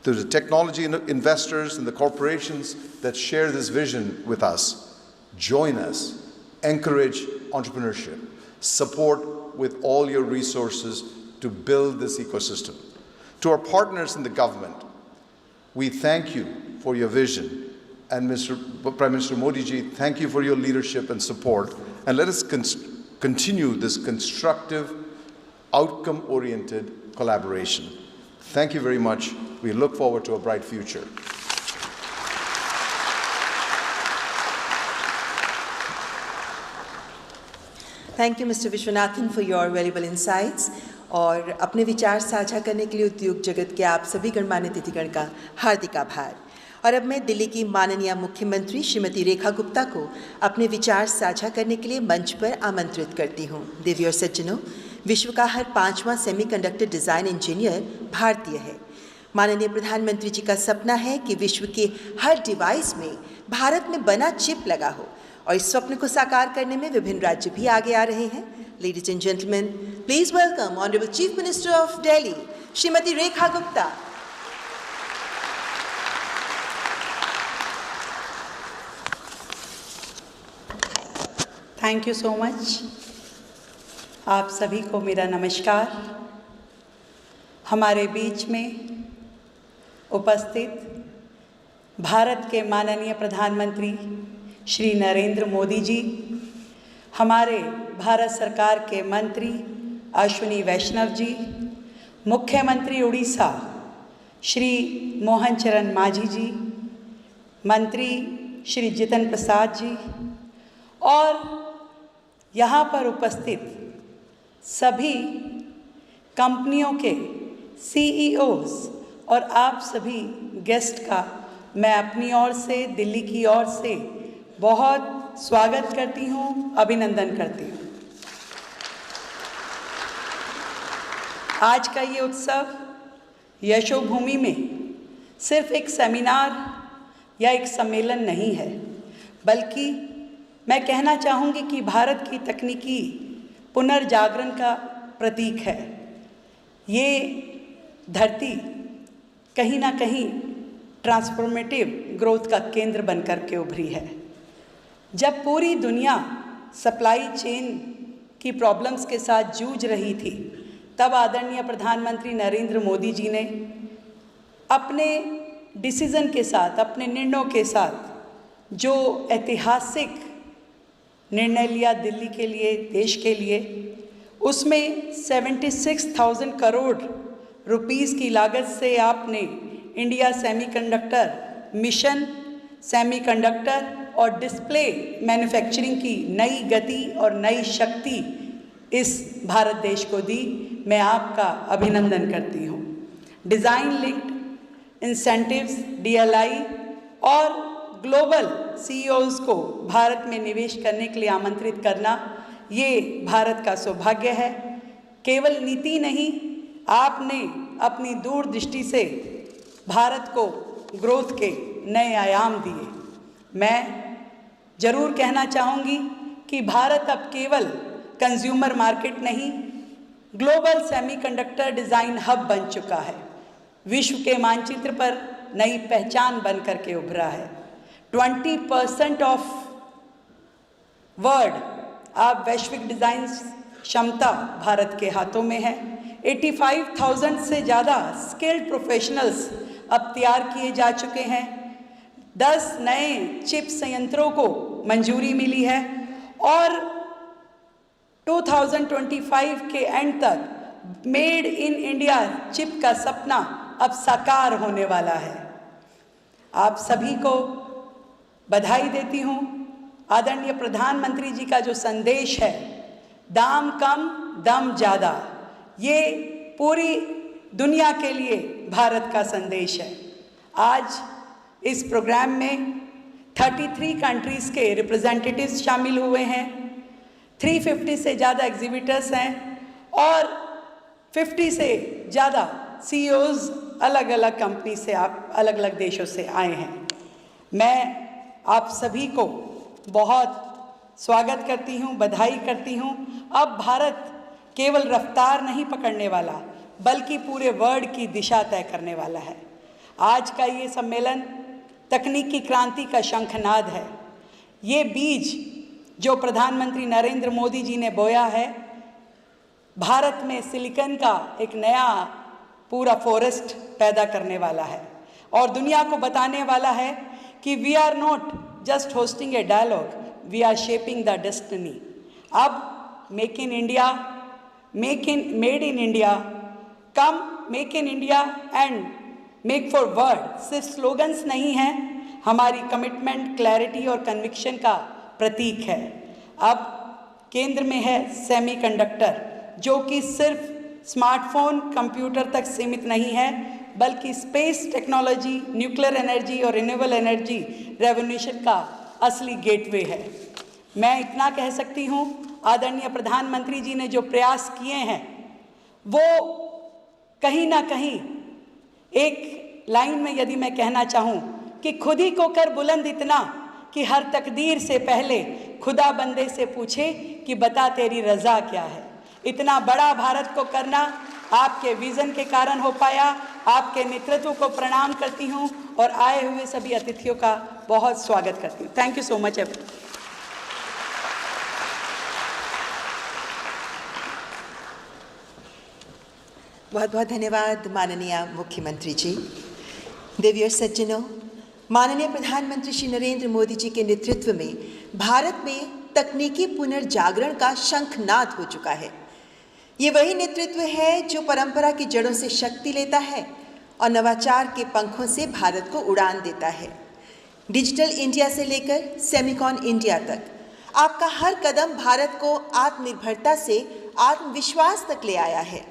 To the technology investors and the corporations that share this vision with us, join us, encourage entrepreneurship, support with all your resources to build this ecosystem. To our partners in the government, we thank you for your vision. And Prime Minister Modi ji, thank you for your leadership and support. And let us continue this constructive, outcome-oriented collaboration. Thank you very much. We look forward to a bright future. Thank you, Mr. Vishwanathan, for your valuable insights. और अपने विचार साझा करने के लिए उद्योग जगत के आप सभी गणमान्य अतिथिगण का हार्दिक आभार। और अब मैं दिल्ली की माननीय मुख्यमंत्री श्रीमती रेखा गुप्ता को अपने विचार साझा करने के लिए मंच पर आमंत्रित करती हूँ। देवी और सज्जनों, विश्व का हर 5वां सेमीकंडक्टर डिज़ाइन इंजीनियर भारतीय है। माननीय प्रधानमंत्री जी का सपना है कि विश्व के हर डिवाइस में भारत में बना चिप लगा हो, और इस स्वप्न को साकार करने में विभिन्न राज्य भी आगे आ रहे हैं। Ladies and gentlemen, please welcome Honorable Chief Minister of Delhi, Srimati Rekha Gupta. Thank you so much. आप सभी को मेरा नमस्कार। हमारे बीच में उपस्थित भारत के माननीय प्रधानमंत्री श्री नरेंद्र मोदी जी, हमारे भारत सरकार के मंत्री अश्विनी वैष्णव जी, मुख्यमंत्री उड़ीसा श्री मोहन चरण मांझी जी, मंत्री श्री जितेंद्र प्रसाद जी, और यहाँ पर उपस्थित सभी कंपनियों के CEOs और आप सभी गेस्ट का मैं अपनी ओर से, दिल्ली की ओर से बहुत स्वागत करती हूँ, अभिनंदन करती हूँ। आज का ये उत्सव यशोभूमि में सिर्फ एक सेमिनार या एक सम्मेलन नहीं है, बल्कि मैं कहना चाहूँगी कि भारत की तकनीकी पुनर्जागरण का प्रतीक है। ये धरती कहीं ना कहीं ट्रांसफॉर्मेटिव ग्रोथ का केंद्र बनकर के उभरी है। जब पूरी दुनिया सप्लाई चेन की प्रॉब्लम्स के साथ जूझ रही थी, तब आदरणीय प्रधानमंत्री नरेंद्र मोदी जी ने अपने डिसीज़न के साथ, अपने निर्णयों के साथ जो ऐतिहासिक निर्णय लिया दिल्ली के लिए, देश के लिए, उसमें 76,000 करोड़ रुपीस की लागत से आपने इंडिया सेमीकंडक्टर मिशन, सेमीकंडक्टर और डिस्प्ले मैन्युफैक्चरिंग की नई गति और नई शक्ति इस भारत देश को दी। मैं आपका अभिनंदन करती हूँ। डिज़ाइन लिंक्ड इंसेंटिव्स DLI और ग्लोबल CEOs को भारत में निवेश करने के लिए आमंत्रित करना, ये भारत का सौभाग्य है। केवल नीति नहीं, आपने अपनी दूरदृष्टि से भारत को ग्रोथ के नए आयाम दिए। मैं ज़रूर कहना चाहूँगी कि भारत अब केवल कंज्यूमर मार्केट नहीं, ग्लोबल सेमीकंडक्टर डिज़ाइन हब बन चुका है। विश्व के मानचित्र पर नई पहचान बन करके उभरा है। 20% ऑफ वर्ल्ड अब वैश्विक डिज़ाइन क्षमता भारत के हाथों में है। 85,000 से ज़्यादा स्किल्ड प्रोफेशनल्स अब तैयार किए जा चुके हैं। 10 नए चिप संयंत्रों को मंजूरी मिली है और 2025 के एंड तक मेड इन इंडिया चिप का सपना अब साकार होने वाला है। आप सभी को बधाई देती हूँ। आदरणीय प्रधानमंत्री जी का जो संदेश है, दाम कम दम ज़्यादा, ये पूरी दुनिया के लिए भारत का संदेश है। आज इस प्रोग्राम में 33 कंट्रीज़ के रिप्रेजेंटेटिव्स शामिल हुए हैं, 350 से ज़्यादा एग्जीबिटर्स हैं और 50 से ज़्यादा CEOs अलग अलग कंपनी से, आप अलग अलग देशों से आए हैं। मैं आप सभी को बहुत स्वागत करती हूँ, बधाई करती हूँ। अब भारत केवल रफ्तार नहीं पकड़ने वाला, बल्कि पूरे वर्ल्ड की दिशा तय करने वाला है। आज का ये सम्मेलन तकनीकी क्रांति का शंखनाद है। ये बीज जो प्रधानमंत्री नरेंद्र मोदी जी ने बोया है, भारत में सिलिकॉन का एक नया पूरा फॉरेस्ट पैदा करने वाला है और दुनिया को बताने वाला है कि we are not just hosting a dialogue, we are shaping the destiny. अब make in India, made in India, come make in India and make for world सिर्फ स्लोगन्स नहीं हैं, हमारी कमिटमेंट, क्लैरिटी और कन्विक्शन का प्रतीक है। अब केंद्र में है सेमीकंडक्टर, जो कि सिर्फ स्मार्टफोन, कंप्यूटर तक सीमित नहीं है, बल्कि स्पेस टेक्नोलॉजी, न्यूक्लियर एनर्जी और रिन्यूएबल एनर्जी रेवोल्यूशन का असली गेटवे है। मैं इतना कह सकती हूँ, आदरणीय प्रधानमंत्री जी ने जो प्रयास किए हैं, वो कहीं ना कहीं एक लाइन में यदि मैं कहना चाहूँ कि खुद ही को कर बुलंद इतना कि हर तकदीर से पहले खुदा बंदे से पूछे कि बता तेरी रज़ा क्या है। इतना बड़ा भारत को करना आपके विज़न के कारण हो पाया। आपके नेतृत्व को प्रणाम करती हूँ और आए हुए सभी अतिथियों का बहुत स्वागत करती हूँ। Thank you so much everyone. बहुत बहुत धन्यवाद माननीय मुख्यमंत्री जी। देवियों सज्जनों, माननीय प्रधानमंत्री श्री नरेंद्र मोदी जी के नेतृत्व में भारत में तकनीकी पुनर्जागरण का शंखनाद हो चुका है। ये वही नेतृत्व है जो परंपरा की जड़ों से शक्ति लेता है और नवाचार के पंखों से भारत को उड़ान देता है। डिजिटल इंडिया से लेकर सेमिकॉन इंडिया तक आपका हर कदम भारत को आत्मनिर्भरता से आत्मविश्वास तक ले आया है।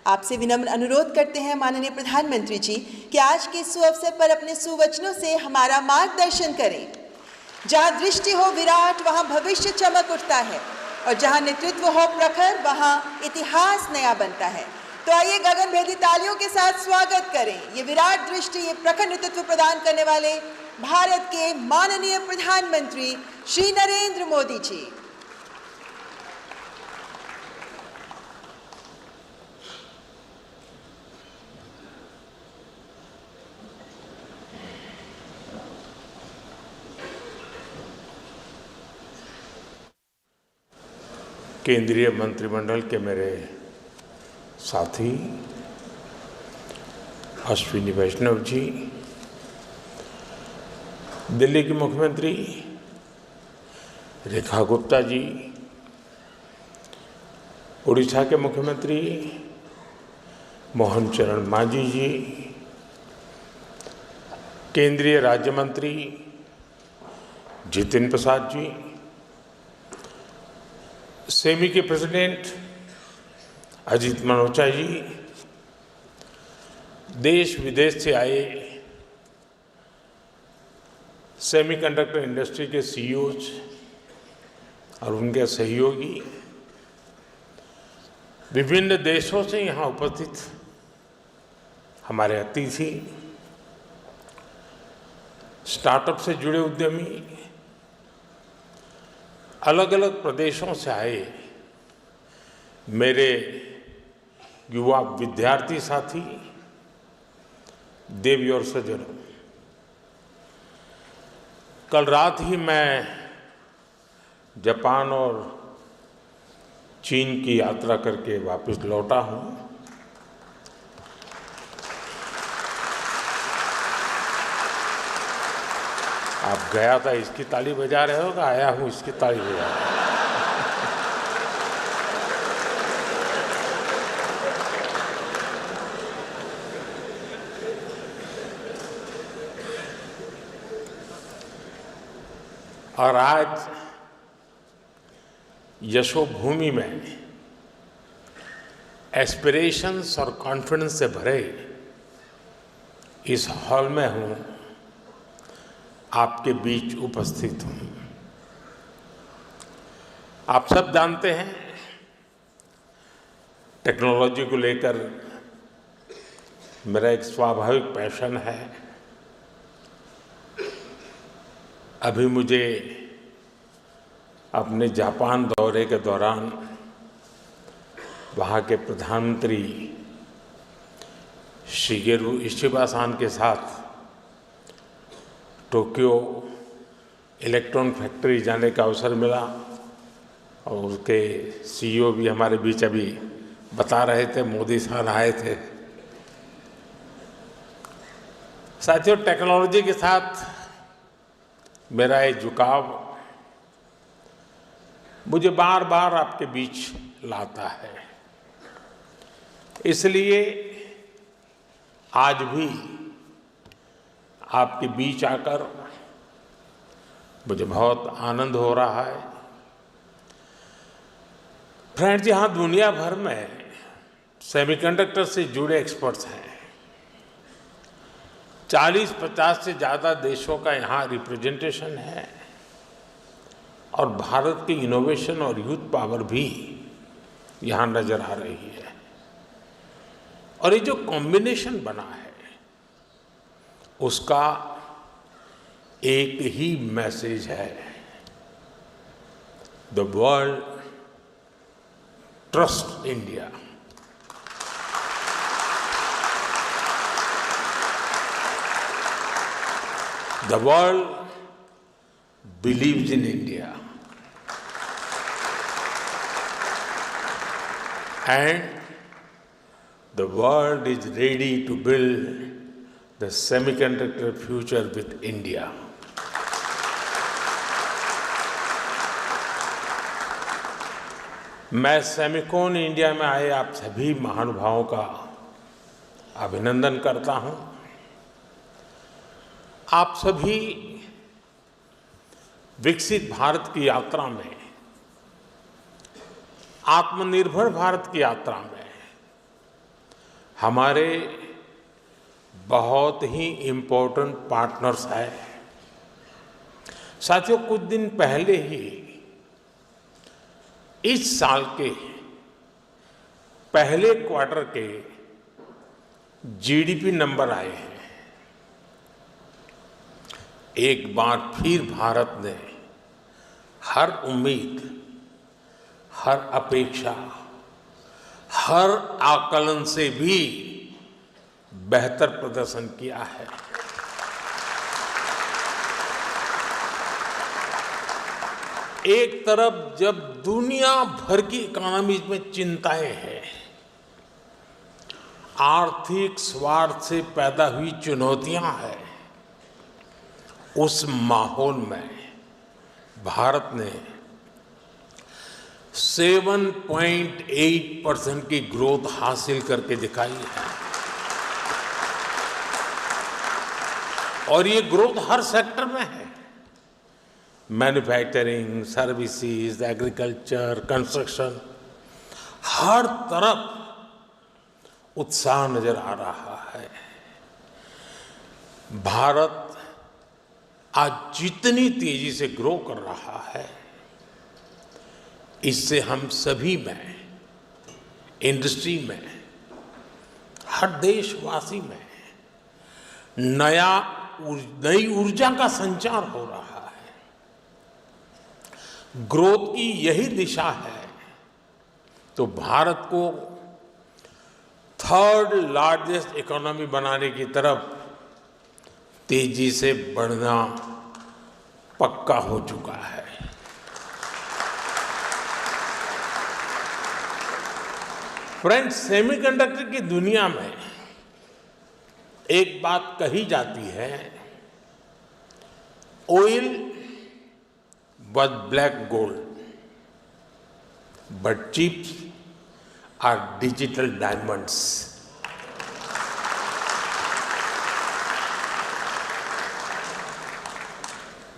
आपसे विनम्र अनुरोध करते हैं माननीय प्रधानमंत्री जी कि आज के सुअवसर पर अपने सुवचनों से हमारा मार्गदर्शन करें। जहाँ दृष्टि हो विराट, वहाँ भविष्य चमक उठता है और जहाँ नेतृत्व हो प्रखर, वहाँ इतिहास नया बनता है। तो आइए गगनभेदी तालियों के साथ स्वागत करें ये विराट दृष्टि, ये प्रखर नेतृत्व प्रदान करने वाले भारत के माननीय प्रधानमंत्री श्री नरेंद्र मोदी जी। केंद्रीय मंत्रिमंडल के मेरे साथी अश्विनी वैष्णव जी, दिल्ली की मुख्यमंत्री रेखा गुप्ता जी, उड़ीसा के मुख्यमंत्री मोहन चरण मांझी जी, केंद्रीय राज्य मंत्री जितिन प्रसाद जी, सेमी के प्रेसिडेंट अजीत मनोचा जी, देश विदेश से आए सेमीकंडक्टर इंडस्ट्री के सीईओज और उनके सहयोगी, विभिन्न देशों से यहाँ उपस्थित हमारे अतिथि, स्टार्टअप से जुड़े उद्यमी, अलग अलग प्रदेशों से आए मेरे युवा विद्यार्थी साथी, देवी और सज्जनों, कल रात ही मैं जापान और चीन की यात्रा करके वापस लौटा हूं। आप गया था इसकी ताली बजा रहे हो, आया हूं इसकी ताली बजा रहे हो। और आज यशोभूमि में एस्पिरेशंस और कॉन्फिडेंस से भरे इस हॉल में हूं, आपके बीच उपस्थित हूं। आप सब जानते हैं टेक्नोलॉजी को लेकर मेरा एक स्वाभाविक पैशन है। अभी मुझे अपने जापान दौरे के दौरान वहाँ के प्रधानमंत्री शिगेरू इशिबा-सान के साथ टोक्यो इलेक्ट्रॉन फैक्ट्री जाने का अवसर मिला और उसके सीईओ भी हमारे बीच अभी बता रहे थे, मोदी साहब आए थे। साथियों, टेक्नोलॉजी के साथ मेरा ये झुकाव मुझे बार बार आपके बीच लाता है, इसलिए आज भी आपके बीच आकर मुझे बहुत आनंद हो रहा है। फ्रेंड्स, यहाँ दुनिया भर में सेमीकंडक्टर से जुड़े एक्सपर्ट्स हैं। 40-50 से ज़्यादा देशों का यहाँ रिप्रेजेंटेशन है और भारत की इनोवेशन और यूथ पावर भी यहाँ नजर आ रही है। और ये जो कॉम्बिनेशन बना है उसका एक ही मैसेज है, the world trust India. The world believes in India, and the world is ready to build the semiconductor future with India. मैं सेमिकॉन इंडिया में आए आप सभी महानुभावों का अभिनंदन करता हूं। आप सभी विकसित भारत की यात्रा में, आत्मनिर्भर भारत की यात्रा में हमारे बहुत ही इम्पोर्टेंट पार्टनर्स हैं। साथियों, कुछ दिन पहले ही इस साल के पहले क्वार्टर के जीडीपी नंबर आए हैं। एक बार फिर भारत ने हर उम्मीद, हर अपेक्षा, हर आकलन से भी बेहतर प्रदर्शन किया है। एक तरफ जब दुनिया भर की इकोनॉमीज में चिंताएं हैं, आर्थिक स्वार्थ से पैदा हुई चुनौतियां हैं, उस माहौल में भारत ने 7.8% की ग्रोथ हासिल करके दिखाई है। और ये ग्रोथ हर सेक्टर में है, मैन्युफैक्चरिंग, सर्विसेज, एग्रीकल्चर, कंस्ट्रक्शन, हर तरफ उत्साह नजर आ रहा है। भारत आज जितनी तेजी से ग्रो कर रहा है, इससे हम सभी में, इंडस्ट्री में, हर देशवासी में नई ऊर्जा का संचार हो रहा है। ग्रोथ की यही दिशा है तो भारत को थर्ड लार्जेस्ट इकोनॉमी बनाने की तरफ तेजी से बढ़ना पक्का हो चुका है। फ्रेंड्स, सेमीकंडक्टर की दुनिया में एक बात कही जाती है, oil was black gold, but chips are digital diamonds.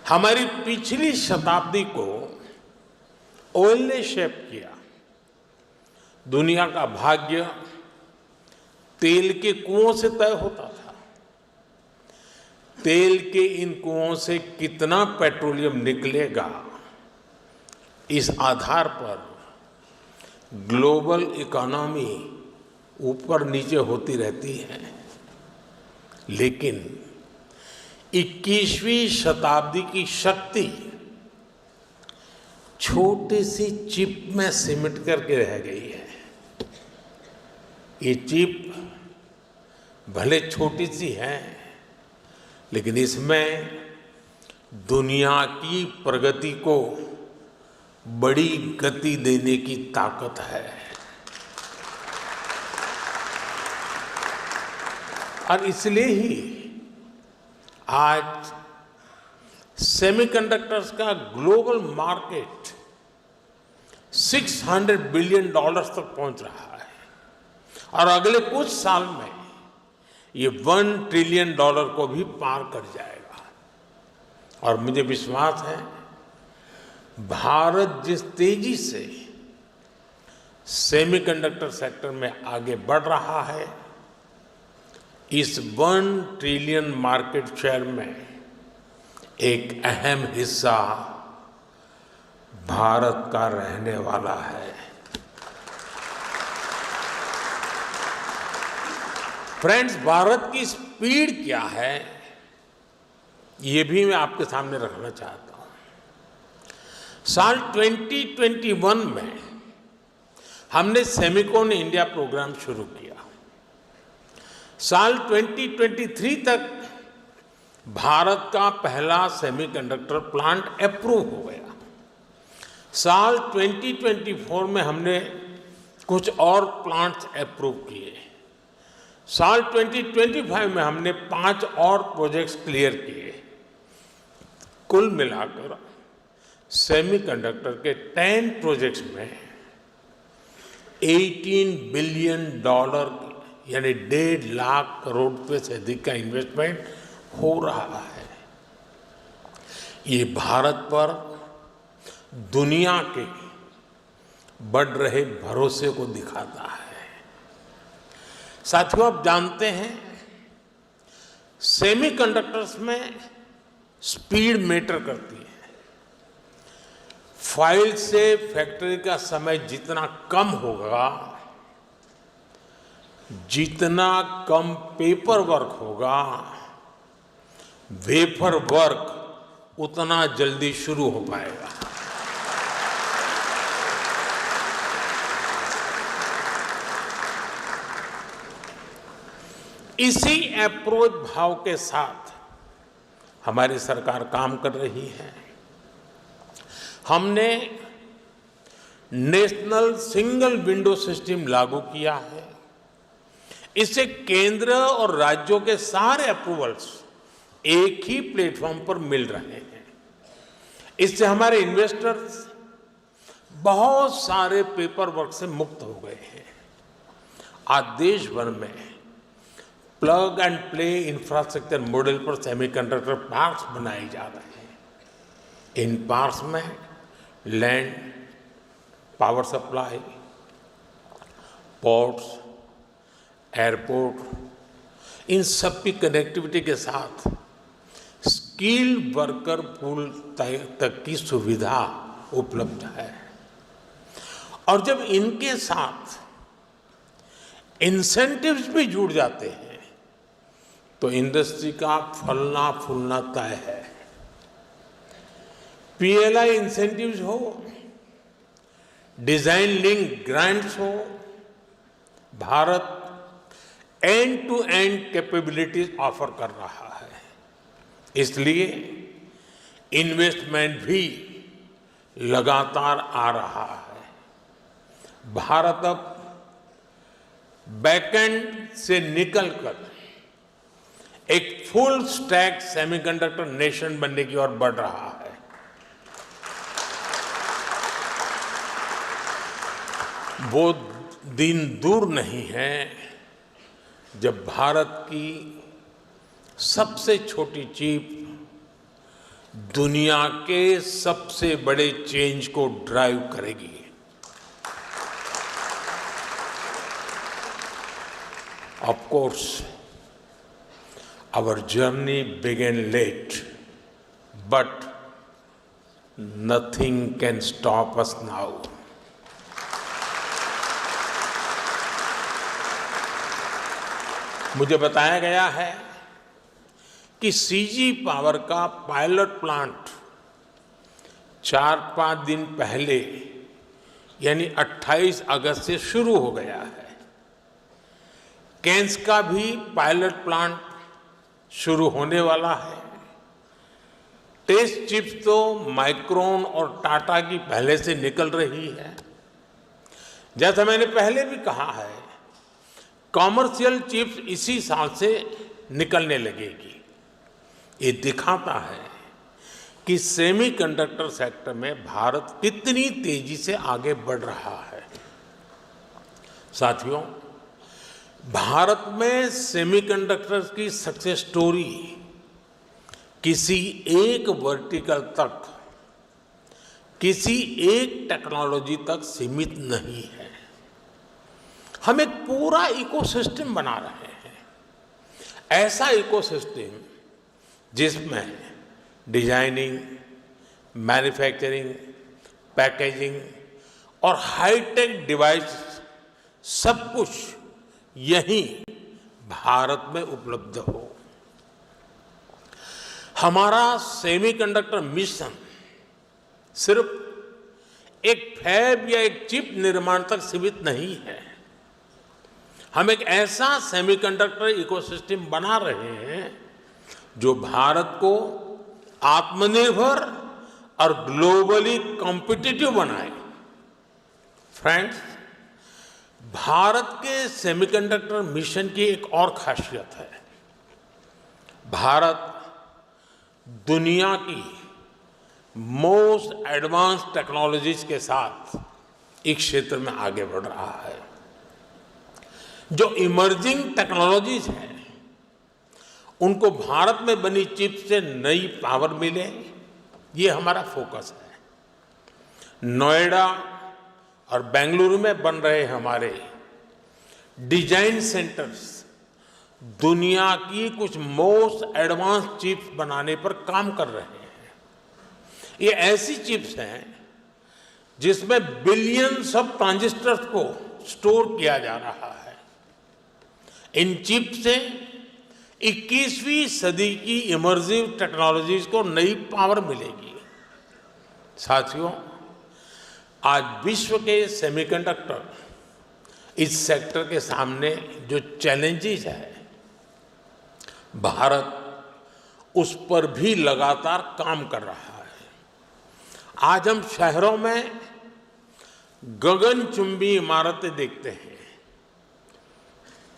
हमारी पिछली शताब्दी को ऑयल ने शेप किया। दुनिया का भाग्य तेल के कुओं से तय होता था। तेल के इन कुओं से कितना पेट्रोलियम निकलेगा, इस आधार पर ग्लोबल इकोनॉमी ऊपर नीचे होती रहती है। लेकिन 21वीं शताब्दी की शक्ति छोटी सी चिप में सिमट करके रह गई है। ये चिप भले छोटी सी है, लेकिन इसमें दुनिया की प्रगति को बड़ी गति देने की ताकत है। और इसलिए ही आज सेमीकंडक्टर्स का ग्लोबल मार्केट $600 बिलियन तक पहुंच रहा है और अगले कुछ साल में ये $1 ट्रिलियन को भी पार कर जाएगा। और मुझे विश्वास है, भारत जिस तेजी से सेमीकंडक्टर सेक्टर में आगे बढ़ रहा है, इस $1 ट्रिलियन मार्केट शेयर में एक अहम हिस्सा भारत का रहने वाला है। फ्रेंड्स, भारत की स्पीड क्या है, ये भी मैं आपके सामने रखना चाहता हूं। साल 2021 में हमने सेमिकॉन इंडिया प्रोग्राम शुरू किया। साल 2023 तक भारत का पहला सेमीकंडक्टर प्लांट अप्रूव हो गया। साल 2024 में हमने कुछ और प्लांट्स अप्रूव किए। साल 2025 में हमने 5 और प्रोजेक्ट्स क्लियर किए। कुल मिलाकर सेमीकंडक्टर के 10 प्रोजेक्ट्स में $18 बिलियन यानी 1.5 लाख करोड़ रुपए से अधिक का इन्वेस्टमेंट हो रहा है। ये भारत पर दुनिया के बढ़ रहे भरोसे को दिखाता है। साथियों, आप जानते हैं सेमीकंडक्टर्स में स्पीड मैटर करती है। फाइल से फैक्ट्री का समय जितना कम होगा, जितना कम पेपर वर्क होगा, वेफर वर्क उतना जल्दी शुरू हो पाएगा। इसी अप्रोच भाव के साथ हमारी सरकार काम कर रही है। हमने नेशनल सिंगल विंडो सिस्टम लागू किया है। इससे केंद्र और राज्यों के सारे अप्रूवल्स एक ही प्लेटफॉर्म पर मिल रहे हैं। इससे हमारे इन्वेस्टर्स बहुत सारे पेपर वर्क से मुक्त हो गए हैं। आज देश भर में plug and play infrastructure model पर सेमीकंडक्टर पार्क्स बनाए जा रहे हैं। इन पार्क्स में land, power supply, ports, airport, इन सब की कनेक्टिविटी के साथ स्किल्ड वर्कर पूल तक की सुविधा उपलब्ध है। और जब इनके साथ इंसेंटिव्स भी जुड़ जाते हैं तो इंडस्ट्री का फलना फूलना तय है। PLI इंसेंटिव्स हो, डिजाइन लिंक ग्रांट्स हो, Bharat end to end capabilities offer कर रहा है। इसलिए इन्वेस्टमेंट भी लगातार आ रहा है। भारत अब बैकएंड से निकलकर एक फुल स्टैक सेमीकंडक्टर नेशन बनने की ओर बढ़ रहा है। वो दिन दूर नहीं है जब भारत की सबसे छोटी चिप दुनिया के सबसे बड़े चेंज को ड्राइव करेगी। Of course, our journey began late, but nothing can stop us now. मुझे बताया गया है कि CG पावर का पायलट प्लांट 4-5 दिन पहले यानी 28 अगस्त से शुरू हो गया है। कैंस का भी पायलट प्लांट शुरू होने वाला है। टेस्ट चिप्स तो माइक्रोन और टाटा की पहले से निकल रही है। जैसा मैंने पहले भी कहा है, कॉमर्शियल चिप्स इसी साल से निकलने लगेगी। ये दिखाता है कि सेमीकंडक्टर सेक्टर में भारत कितनी तेजी से आगे बढ़ रहा है। साथियों, भारत में सेमीकंडक्टर्स की सक्सेस स्टोरी किसी एक वर्टिकल तक, किसी एक टेक्नोलॉजी तक सीमित नहीं है। हम एक पूरा इकोसिस्टम बना रहे हैं। ऐसा इकोसिस्टम जिसमें डिजाइनिंग, मैन्युफैक्चरिंग, पैकेजिंग और हाईटेक डिवाइस सब कुछ यहीं भारत में उपलब्ध हो। हमारा सेमीकंडक्टर मिशन सिर्फ एक फैब या एक चिप निर्माण तक सीमित नहीं है। हम एक ऐसा सेमीकंडक्टर इकोसिस्टम बना रहे हैं जो भारत को आत्मनिर्भर और ग्लोबली कॉम्पिटिटिव बनाए। फ्रेंड्स, भारत के सेमीकंडक्टर मिशन की एक और खासियत है। भारत दुनिया की मोस्ट एडवांस टेक्नोलॉजीज के साथ इस क्षेत्र में आगे बढ़ रहा है। जो इमर्जिंग टेक्नोलॉजीज हैं उनको भारत में बनी चिप से नई पावर मिले, ये हमारा फोकस है। नोएडा और बेंगलुरु में बन रहे हमारे डिजाइन सेंटर्स दुनिया की कुछ मोस्ट एडवांस चिप्स बनाने पर काम कर रहे हैं। ये ऐसी चिप्स हैं जिसमें बिलियंस ऑफ ट्रांजिस्टर्स को स्टोर किया जा रहा है। इन चिप से 21वीं सदी की इमर्सिव टेक्नोलॉजीज को नई पावर मिलेगी। साथियों, आज विश्व के सेमीकंडक्टर इस सेक्टर के सामने जो चैलेंजेस है, भारत उस पर भी लगातार काम कर रहा है। आज हम शहरों में गगनचुंबी इमारतें देखते हैं,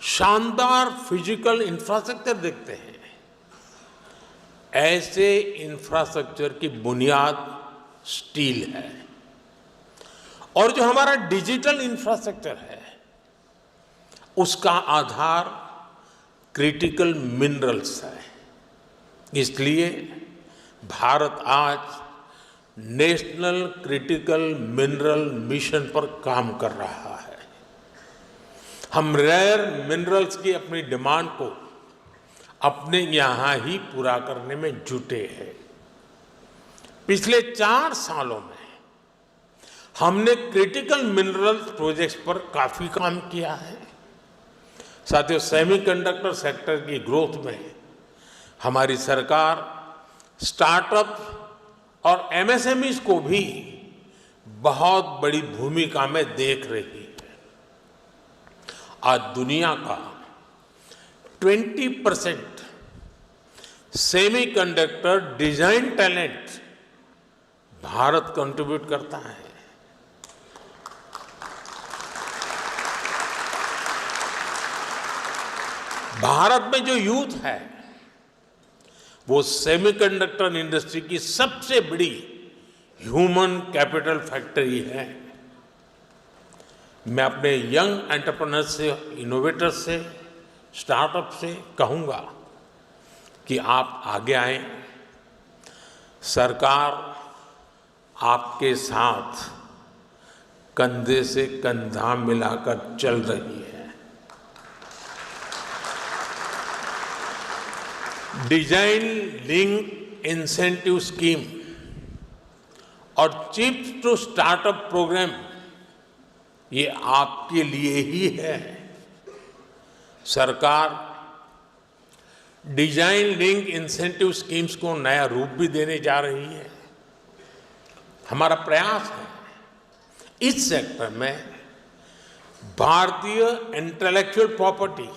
शानदार फिजिकल इंफ्रास्ट्रक्चर देखते हैं। ऐसे इंफ्रास्ट्रक्चर की बुनियाद स्टील है और जो हमारा डिजिटल इंफ्रास्ट्रक्चर है उसका आधार क्रिटिकल मिनरल्स है। इसलिए भारत आज नेशनल क्रिटिकल मिनरल मिशन पर काम कर रहा है। हम रेयर मिनरल्स की अपनी डिमांड को अपने यहाँ ही पूरा करने में जुटे हैं। पिछले 4 सालों में हमने क्रिटिकल मिनरल्स प्रोजेक्ट्स पर काफी काम किया है। साथियों, सेमीकंडक्टर सेक्टर की ग्रोथ में हमारी सरकार स्टार्टअप और एमएसएमईज को भी बहुत बड़ी भूमिका में देख रही है। आज दुनिया का 20% semiconductor design talent Bharat contribute करता है। भारत में जो यूथ है वो सेमीकंडक्टर इंडस्ट्री की सबसे बड़ी ह्यूमन कैपिटल फैक्ट्री है। मैं अपने यंग एंटरप्रेन्योर्स से, इनोवेटर्स से, स्टार्टअप से कहूंगा कि आप आगे आएं। सरकार आपके साथ कंधे से कंधा मिलाकर चल रही है। डिजाइन लिंक इंसेंटिव स्कीम और चिप्स टू स्टार्टअप प्रोग्राम ये आपके लिए ही है। सरकार डिजाइन लिंक इंसेंटिव स्कीम्स को नया रूप भी देने जा रही है। हमारा प्रयास है इस सेक्टर में भारतीय इंटेलेक्चुअल प्रॉपर्टी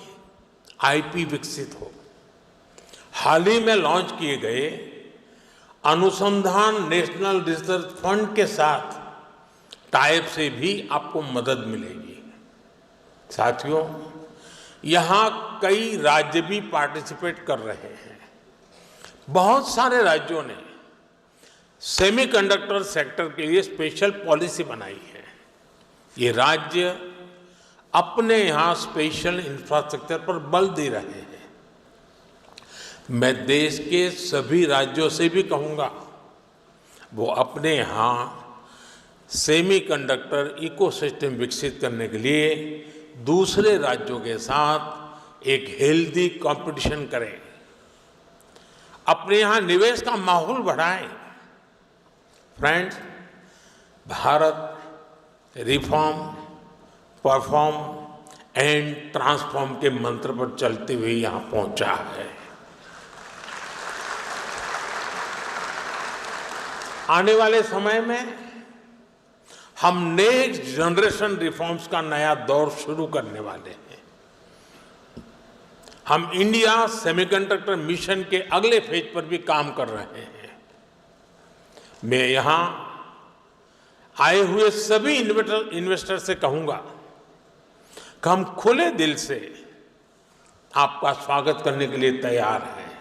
आईपी विकसित हो। हाल ही में लॉन्च किए गए अनुसंधान नेशनल रिसर्च फंड के साथ टाइप से भी आपको मदद मिलेगी। साथियों, यहाँ कई राज्य भी पार्टिसिपेट कर रहे हैं। बहुत सारे राज्यों ने सेमीकंडक्टर सेक्टर के लिए स्पेशल पॉलिसी बनाई है। ये राज्य अपने यहाँ स्पेशल इंफ्रास्ट्रक्चर पर बल दे रहे हैं। मैं देश के सभी राज्यों से भी कहूँगा वो अपने यहाँ सेमीकंडक्टर इकोसिस्टम विकसित करने के लिए दूसरे राज्यों के साथ एक हेल्दी कंपटीशन करें, अपने यहाँ निवेश का माहौल बढ़ाएं। Friends, Bharat reform, perform and transform के मंत्र पर चलते हुए यहाँ पहुंचा है। आने वाले समय में हम नेक्स्ट जनरेशन रिफॉर्म्स का नया दौर शुरू करने वाले हैं। हम इंडिया सेमीकंडक्टर मिशन के अगले फेज पर भी काम कर रहे हैं। मैं यहां आए हुए सभी इन्वेस्टर से कहूंगा कि हम खुले दिल से आपका स्वागत करने के लिए तैयार हैं।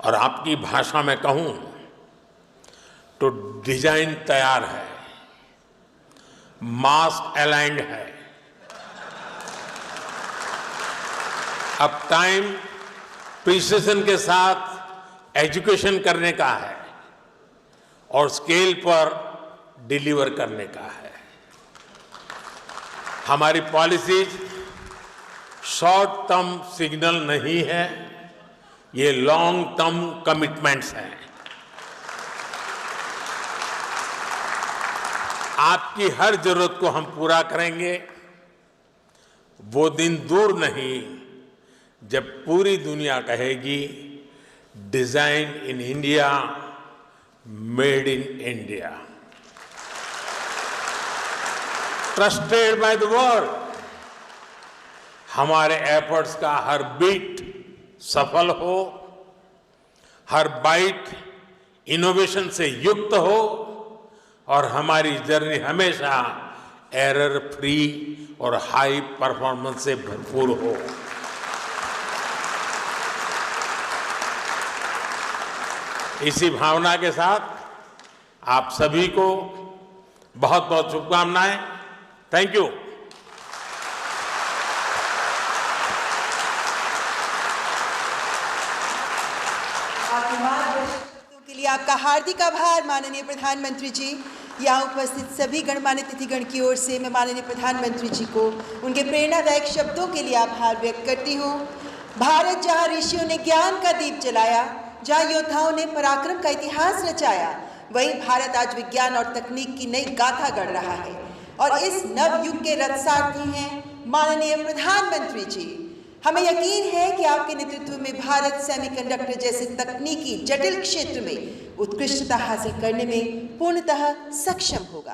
और आपकी भाषा में कहूं तो डिजाइन तैयार है, मास्क अलाइंड है। अब टाइम प्रिसिजन के साथ एजुकेशन करने का है और स्केल पर डिलीवर करने का है। हमारी पॉलिसीज शॉर्ट टर्म सिग्नल नहीं है, ये लॉन्ग टर्म कमिटमेंट्स हैं। आपकी हर जरूरत को हम पूरा करेंगे। वो दिन दूर नहीं जब पूरी दुनिया कहेगी design in India, made in India, trusted by the world. हमारे एफर्ट्स का हर बीट सफल हो, हर बाइट इनोवेशन से युक्त हो और हमारी जर्नी हमेशा एरर फ्री और हाई परफॉर्मेंस से भरपूर हो। इसी भावना के साथ आप सभी को बहुत बहुत शुभकामनाएं। Thank you. के लिए आपका हार्दिक आभार माननीय प्रधानमंत्री जी। यहाँ उपस्थित सभी गणमान्य अतिथिगण की ओर से मैं माननीय प्रधानमंत्री जी को उनके प्रेरणादायक शब्दों के लिए आभार व्यक्त करती हूँ। भारत जहाँ ऋषियों ने ज्ञान का दीप जलाया, जहाँ योद्धाओं ने पराक्रम का इतिहास रचाया, वहीं भारत आज विज्ञान और तकनीक की नई गाथा गढ़ रहा है और इस नव युग के रथसारथी हैं माननीय प्रधानमंत्री जी। हमें यकीन है कि आपके नेतृत्व में भारत सेमीकंडक्टर जैसे तकनीकी जटिल क्षेत्र में उत्कृष्टता हासिल करने में पूर्णतः सक्षम होगा।